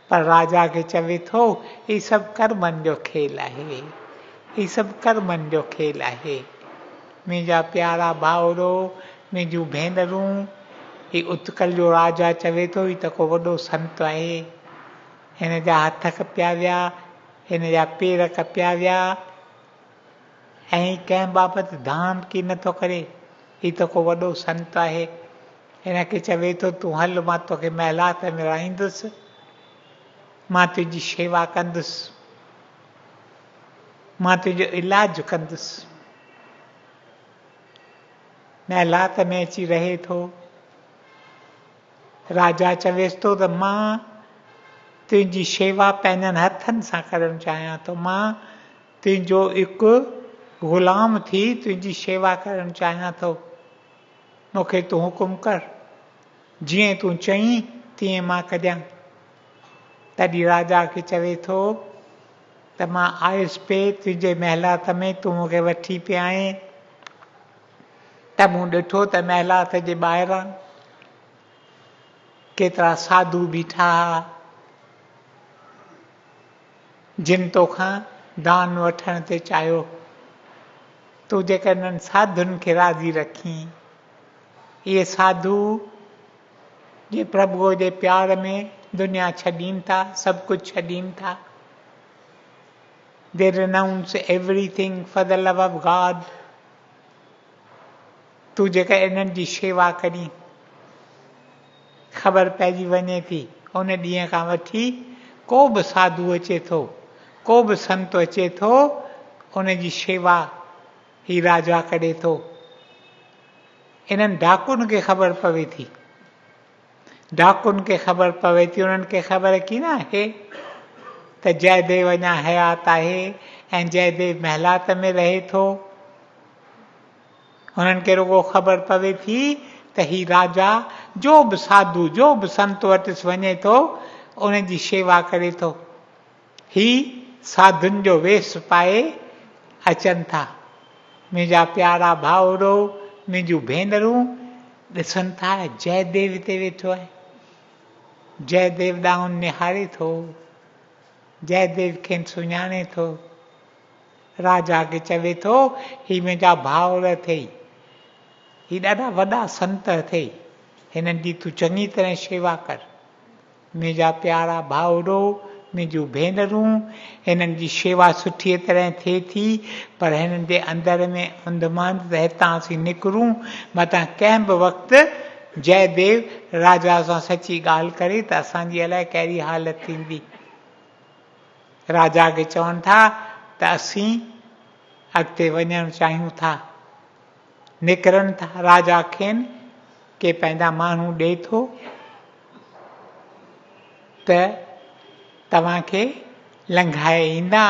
पर राजा खे चवे थो ही सभु कर्मनि जो खेल आहे, ही सभु कर्मनि जो खेल आहे। मुंहिंजा प्यारा भाउरो, मुंहिंजूं भेनरूं, ही उत्कल जो राजा चवे थो ही त को वॾो संत आहे। हिन जा हथ कपिया विया, हिन जा पेर कपिया विया, ऐं कंहिं बाबति धाम की नथो करे। ही त को वॾो संत आहे। हिनखे चवे थो तूं हल, मां तोखे महिलात में रहाईंदुसि, मां तुंहिंजी शेवा कंदुसि, मां तुंहिंजो इलाज कंदुसि। महिलात में अची रहे थो। राजा चवेसि थो त मां तुंहिंजी शेवा पंहिंजनि हथनि सां करणु चाहियां थो। मां तुंहिंजो हिकु ग़ुलाम थी तुंहिंजी शेवा करणु चाहियां थो। मूंखे तूं हुकुम कर, जीअं तूं चईं तीअं मां कजां। तॾहिं राजा खे चवे थो त मां आयुसि पे तुंहिंजे महिलात में, तूं मूंखे वठी पिया आहीं, त मूं ॾिठो त महिलात जे ॿाहिरां केतिरा साधू बीठा, जिन तोखां दान वठण ते चाहियो। तूं जेकर इन्हनि साधुनि खे राज़ी रखीं, इहे साधू जे प्रभुअ जे प्यार में दुनिया छॾीनि था, सभु कुझु छॾीनि था। They renounce everything for the love of God. तूं जेकर इन्हनि जी शेवा करीं, ख़बर पइजी वञे थी उन ॾींहं खां वठी को बि साधू अचे थो, को बि संत अचे थो, उन जी शेवा ही राजा करे थो। इन्हनि डाकुनि खे ख़बर पवे थी, डाकुनि खे ख़बर पवे थी, उन्हनि खे ख़बर की न आहे त जयदेव अञा हयात आहे ऐं जयदेव महिलात में रहे थो। उन्हनि खे रुगो ख़बर पवे थी त ही राजा जो बि साधू, जो बि संत वटि वञे थो, उन जी शेवा करे थो। ही साधुनि जो वेश पाए अचनि था। मुंहिंजा प्यारा भाउरो, मुंहिंजूं भेनरूं, ॾिसनि था जयदेव हिते वेठो आहे। जयदेव ॾांहुं निहारे थो, जयदेव खे सुञाणे थो। राजा खे चवे थो ही मुंहिंजा भाउर अथई, ही ॾाढा वॾा संत अथई, हिननि जी तूं चङी तरह शेवा कर। मुंहिंजा प्यारा भाउरो, मुंहिंजूं भेनरूं, हिननि जी शेवा सुठी तरह थिए थी, पर हिननि जे अंदर में अंदमान त हितां असीं निकिरूं मतां कंहिं बि वक़्तु जयदेव राजा सां सची ॻाल्हि करे त असांजी अलाए कहिड़ी हालत थींदी। राजा खे चवनि था त असीं अॻिते वञणु चाहियूं था, निकिरनि था। राजा खेनि के पंहिंजा माण्हू ॾे थो त तव्हांखे लंघाए ईंदा,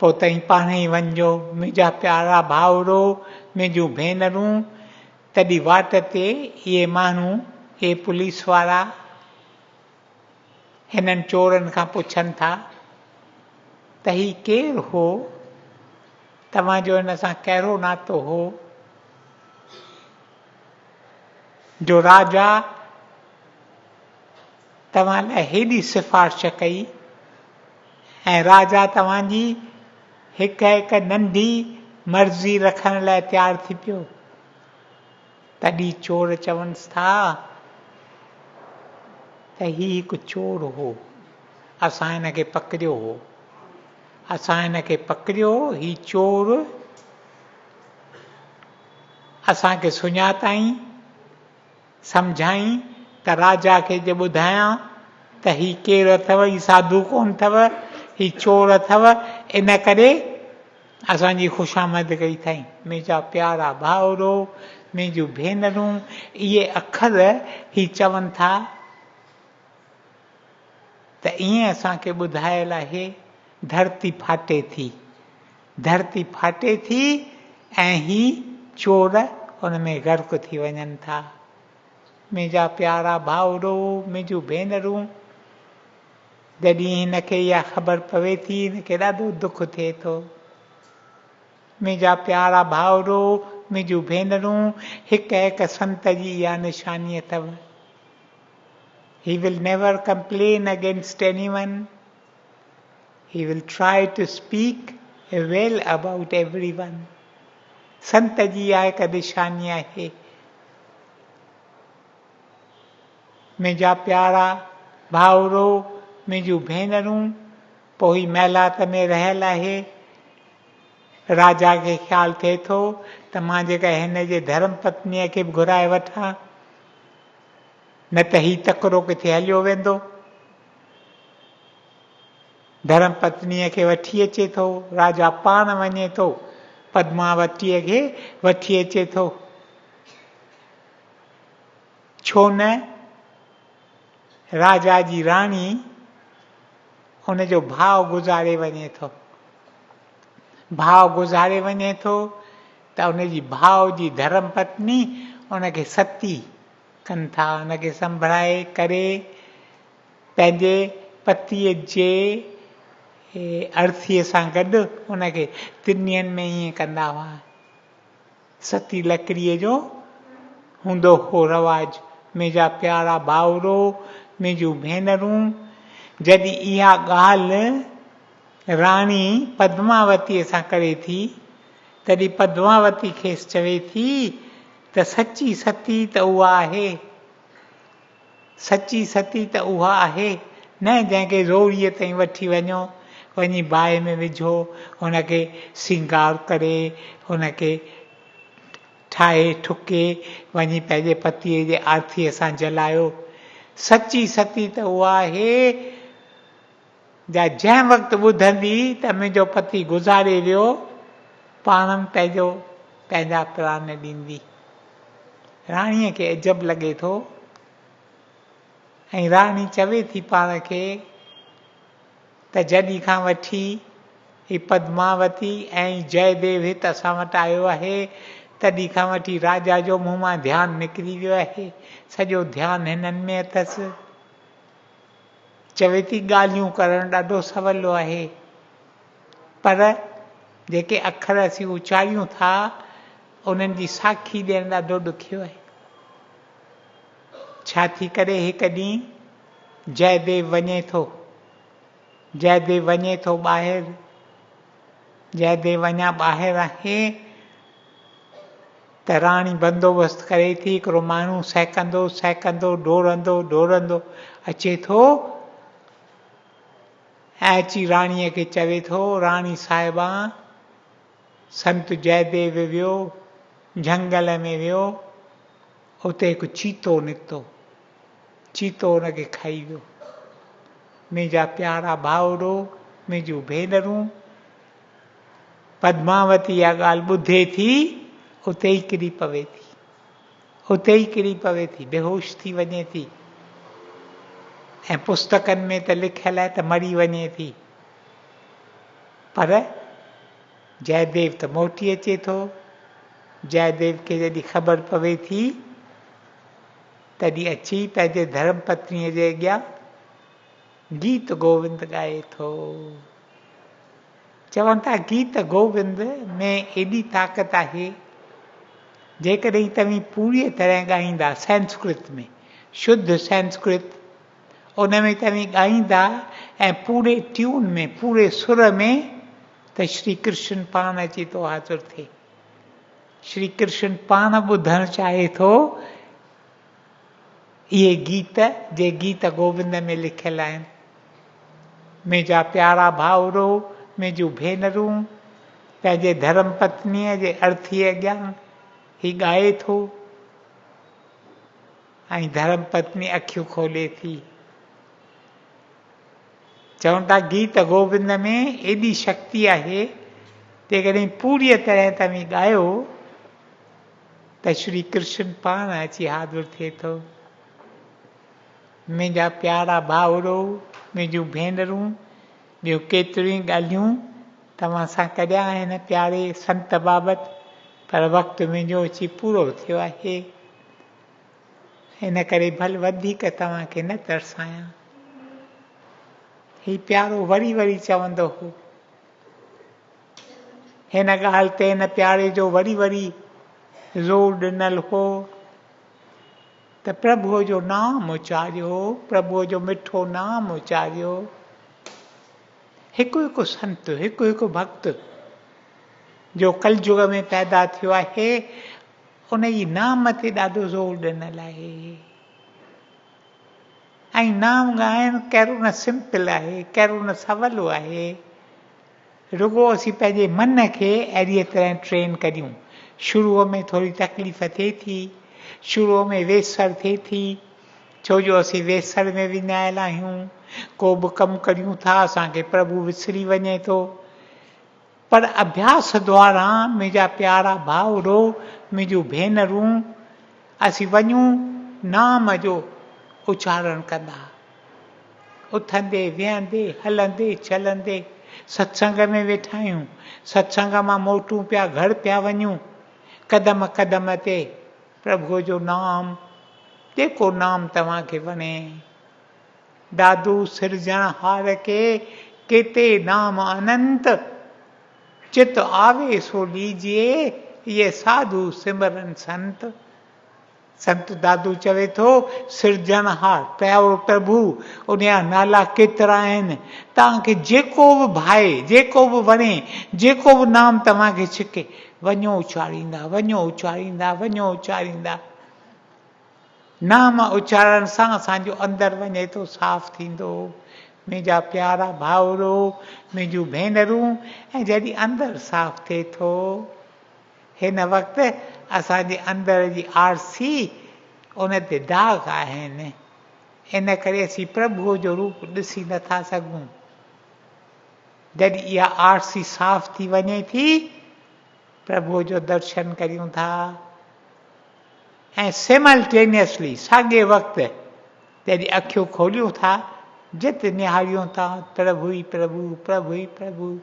पोइ तव्हीं पाण ई वञिजो। मुंहिंजा प्यारा भाउरो, मुंहिंजूं भेनरूं, तॾहिं वाट ते इहे माण्हू, इहे पुलिस वारा हिननि चोरनि खां पुछनि था त ही केरु हो, तव्हांजो हिन सां कहिड़ो नातो हो, जो राजा तव्हां लाइ हेॾी सिफ़ारिश कई ऐं राजा तव्हांजी हिकु हिकु नंढी मर्ज़ी रखण लाइ तयारु थी पियो। तॾहिं चोर चवनिसि था त ही हिकु चोर हो, असां हिन खे पकड़ियो हो, असां हिन खे पकड़ियो, ही चोर असांखे सुञाताईं, सम्झाईं त राजा खे जे ॿुधायां त ही केरु अथव, ही साधू कोन अथव, ही चोर अथव, इन करे असांजी ख़ुशामद कई अथई। मुंहिंजा प्यारा भाउरो, मुंहिंजूं भेनरूं, इहे अखर ही चवनि था त ईअं असांखे ॿुधायल आहे धरती फाटे थी, धरती फाटे थी ऐं ही चोर उन में गर्क थी वञनि था। मुंहिंजा प्यारा भाउरो, मुंहिंजूं भेनरूं, जॾहिं हिनखे इहा ख़बर पवे थी हिनखे ॾाढो दुख थिए थो। मुंहिंजा प्यारा भाउरो, मुंहिंजूं भेनरूं, हिकु हिकु संत जी इहा निशानी अथव। He will never complain against anyone. He will try to speak well about everyone. संत जी इहा हिकु निशानी आहे। मुंहिंजा प्यारा भाउरो, मुंहिंजूं भेनरूं, पोइ ही महिलात में रहियल आहे। राजा खे ख़्यालु थिए थो त मां जेका हिन जे धर्म पत्नीअ खे बि घुराए वठां, न त ही तकिड़ो किथे हलियो वेंदो। धर्म पत्नीअ खे वठी अचे थो, राजा पाण वञे थो, पद्मावतीअ खे वठी अचे थो। छो न राजा जी राणी हुनजो भाव गुज़ारे वञे थो, भाव गुज़ारे वञे थो त हुनजी भाव जी धर्म पत्नी हुनखे सती कनि था, हुनखे संभराए करे पंहिंजे पतीअ जे अर्थीअ सां गॾु हुनखे तिनियनि में ईअं कंदा हुआ। सती लकड़ीअ जो हूंदो हो रवाज। मुंहिंजा प्यारा भाउरो, मुंहिंजूं भेनरूं, जॾहिं इहा ॻाल्हि राणी पद्मावतीअ सां करे थी, तॾहिं पद्मावती खेसि चवे थी त सची सती त उहा आहे, सची सती त उहा आहे, न जंहिंखे रोड़ीअ ताईं वठी वञो, वञी बाहि में विझो, हुनखे सिंगार करे, हुनखे ठाहे ठुके वञी पंहिंजे पतीअ जे आरतीअ सां जलायो। सची सती त उहा आहे जंहिं वक़्तु ॿुधंदी त मुंहिंजो पति गुज़ारे वियो, पाण पंहिंजा प्राण ॾींदी। राणीअ खे अजब लॻे थो ऐं राणी चवे थी पाण खे त जॾहिं खां वठी ही पद्मावती ऐं जयदेव हिते असां वटि आयो आहे, तॾहिं खां वठी राजा जो मुंहुं मां ध्यानु निकिरी वियो आहे, सॼो ध्यानु हिननि में अथसि। चवे थी ॻाल्हियूं करणु ॾाढो सवलो आहे, पर जेके अखर असीं उचारियूं था उन्हनि जी साखी ॾियणु ॾाढो ॾुखियो आहे। छा थी करे हिकु ॾींहुं जयदेव वञे थो, जयदेव वञे थो ॿाहिरि, जयदेव अञा ॿाहिरि आहे त राणी बंदोबस्तु करे थी, हिकिड़ो माण्हू सहकंदो सहकंदो डोड़ंदो अचे थो ऐं अची राणीअ खे चवे थो, राणी साहिबा संत जयदेव वियो झंगल में वियो, उते हिकु चीतो निकितो, चीतो हुनखे खाई वियो। मुंहिंजा प्यारा भाउरो, मुंहिंजूं भेनरूं, पद्मावती इहा ॻाल्हि ॿुधे थी, उते ई किरी पवे थी, उते ई किरी पवे थी, बेहोश थी वञे थी। ऐं पुस्तकनि में त लिखियलु आहे त मरी वञे थी, पर जयदेव त मोटी अचे थो। जयदेव खे जॾहिं ख़बर पवे थी तॾहिं अची पंहिंजे धर्म पत्नीअ जे अॻियां गीत गोविंद ॻाए थो। चवनि था गीत गोविंद में एॾी ताक़त आहे, जेकॾहिं तव्हीं पूरी तरह ॻाईंदा संस्कृत में, शुद्ध संस्कृत, उन में तव्हीं ॻाईंदा ऐं पूरे ट्यून में, पूरे सुर में, त श्री कृष्ण पाण अची थो हाज़िर थिए। श्री कृष्ण पाण ॿुधणु चाहे थो इहे गीत जे गीत गोविंद में लिखियल आहिनि। मुंहिंजा प्यारा भाउरो, मुंहिंजूं भेनरूं, पंहिंजे धर्म पत्नीअ जे अर्थीअ अॻियां ही ॻाए थो ऐं धर्म पत्नी अखियूं खोले थी। चवनि था गीत गोविंद में एॾी शक्ति आहे, जेकॾहिं पूरी तरह तव्हीं ॻायो त श्री कृष्ण पाण अची हाज़िर थिए थो। मुंहिंजा प्यारा भाउरो, मुंहिंजूं भेनरूं, ॿियूं केतिरियूं ॻाल्हियूं तव्हां सां कढिया आहिनि प्यारे संत बाबति, पर वक़्तु मुंहिंजो अची पूरो थियो आहे, इन करे भल वधीक तव्हांखे न तरसायां। ही प्यारो वरी वरी चवंदो हो, हिन ॻाल्हि ते हिन प्यारे जो वरी वरी ज़ोर ॾिनल हो त प्रभुअ जो नाम उचारियो, प्रभुअ जो मिठो नाम उचारियो। हिकु हिकु संत, हिकु हिकु भक्त जो कलयुग में पैदा थियो आहे, उन जी नाम ते ॾाढो ज़ोर ॾिनल आहे। ऐं नाम ॻाइणु कहिड़ो न सिंपल आहे, कहिड़ो न सवलो आहे। रुगो असीं पंहिंजे मन खे अहिड़ीअ तरह ट्रेन करियूं। शुरूअ में थोरी तकलीफ़ थिए थी, शुरूअ में वेसर थिए थी, छो जो असीं वेसर में विञायल आहियूं, को बि कमु करियूं था असांखे प्रभु विसरी वञे थो। पर अभ्यास द्वारा मुंहिंजा प्यारा भाउरो, मुंहिंजूं भेनरूं, असीं वञूं नाम जो उचारण कंदा, उथंदे विहंदे हलंदे चलंदे, सत्संग में वेठा आहियूं, सत्संग मां मोटूं पिया घर पिया वञूं, कदम कदम ते प्रभुअ जो नाम, जेको नाम तव्हांखे वणे। दादू सिरजणहार के केते नाम अनंत, चित आवे सो लीजिए, ये साधु सिमरन संत। संत दादू चवे थो सिरजणहार प्यारो प्रभु, उनजा नाला केतिरा आहिनि, तव्हांखे जेको बि भाए, जेको बि वणे, जेको बि नाम तव्हांखे छिके, वञो उचारींदा, वञो उचारींदा, वञो उचारींदा। नाम उचारण सां असांजो अंदरि वञे थो साफ़ थींदो। मुंहिंजा प्यारा भाउरो, मुंहिंजूं भेनरूं, ऐं जॾहिं अंदरि साफ़ थिए थो, हिन वक़्तु असांजे अंदर जी आरसी उन ते दाग आहिनि, इन करे असीं प्रभुअ जो रूप ॾिसी नथा सघूं। जॾहिं इहा आरसी साफ़ थी वञे थी, प्रभुअ जो दर्शन करियूं था। ऐं सिमल्टेनियसली साॻे वक़्तु जॾहिं अखियूं खोलियूं था, जित निहारियूं था प्रभु ई प्रभु, प्रभु ई प्रभु,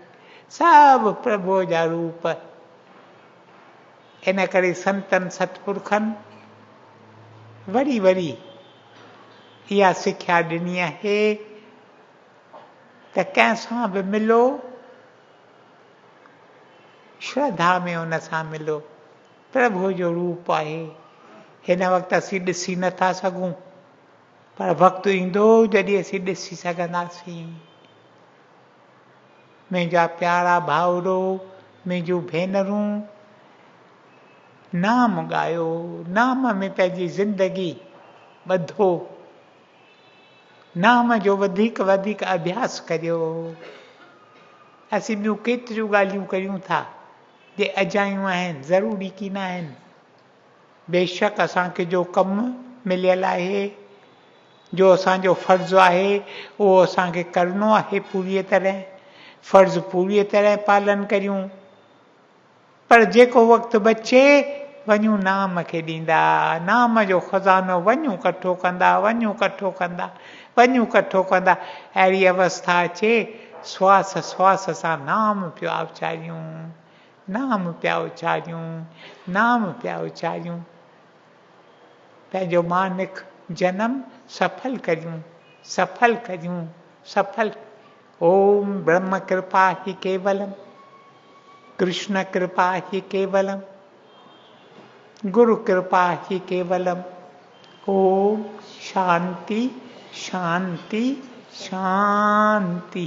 सभु प्रभुअ जा रूप। इन करे संतनि सतपुरखनि वरी वरी इहा सिख्या ॾिनी आहे त कंहिंसां बि मिलो, श्रद्धा में हुन सां मिलो, प्रभुअ जो रूप आहे। हिन वक़्तु असीं ॾिसी नथा सघूं, पर वक़्तु ईंदो जॾहिं असीं ॾिसी सघंदासीं। मुंहिंजा प्यारा भाउरो, मुंहिंजूं भेनरूं, नाम ॻायो, नाम में पंहिंजी ज़िंदगी ॿधो, नाम जो वधीक वधीक अभ्यास करियो। असीं ॿियूं केतिरियूं ॻाल्हियूं कयूं था जे अजायूं आहिनि, ज़रूरी की न आहिनि। बेशक असांखे जो कमु मिलियल आहे, जो असांजो फ़र्ज़ु आहे, उहो असांखे करिणो आहे पूरीअ तरह, फ़र्ज़ु पूरीअ तरह पालन करियूं। पर जेको वक़्तु बचे वञूं नाम खे ॾींदा, नाम जो ख़ज़ानो वञूं कठो कंदा, वञूं कठो कंदा, वञूं कठो कंदा। अहिड़ी अवस्था अचे श्वास श्वास सां नाम पिया उचारियूं, नाम पिया उचारियूं, नाम पिया उचारियूं। पंहिंजो मानिक जन्म सफल करियूं, सफल करियूं, सफल। ओम ब्रह्म कृपा ही केवलम, कृष्ण कृपा ही केवलम, गुरु कृपा ही केवलम। ओम शांति शांति शांति।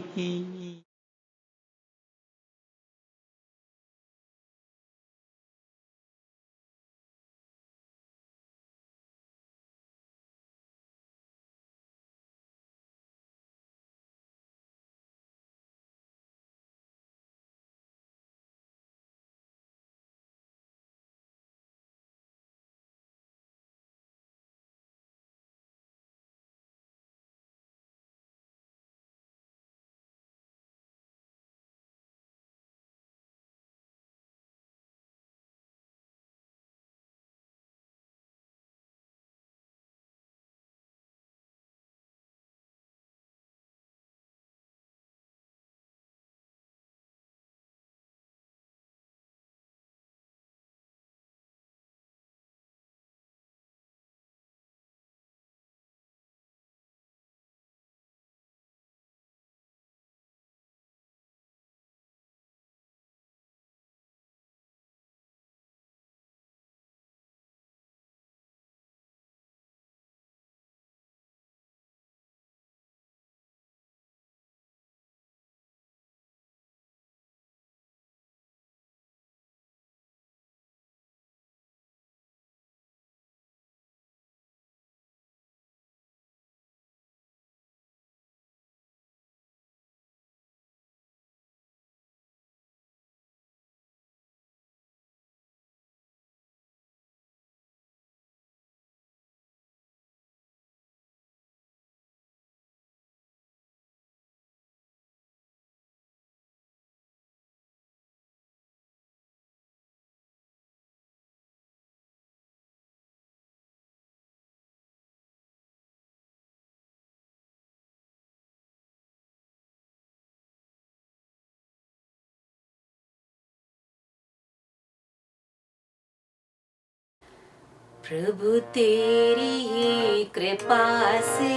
प्रभु तेरी ही कृपा से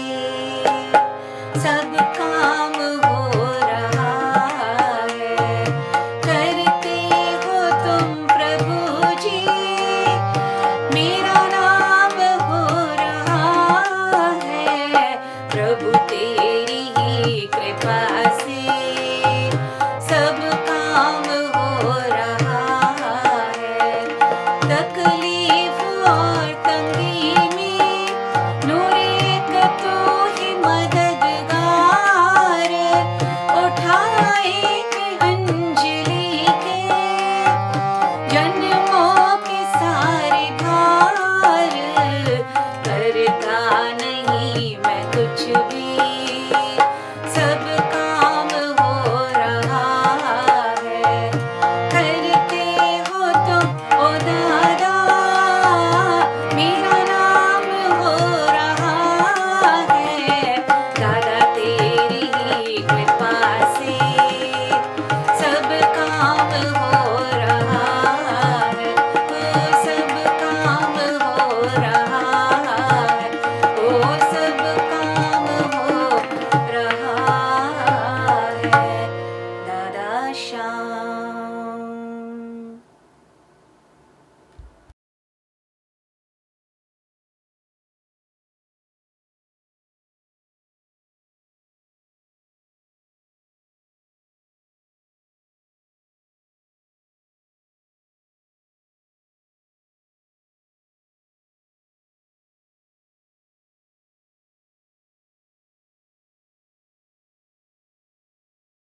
सब काम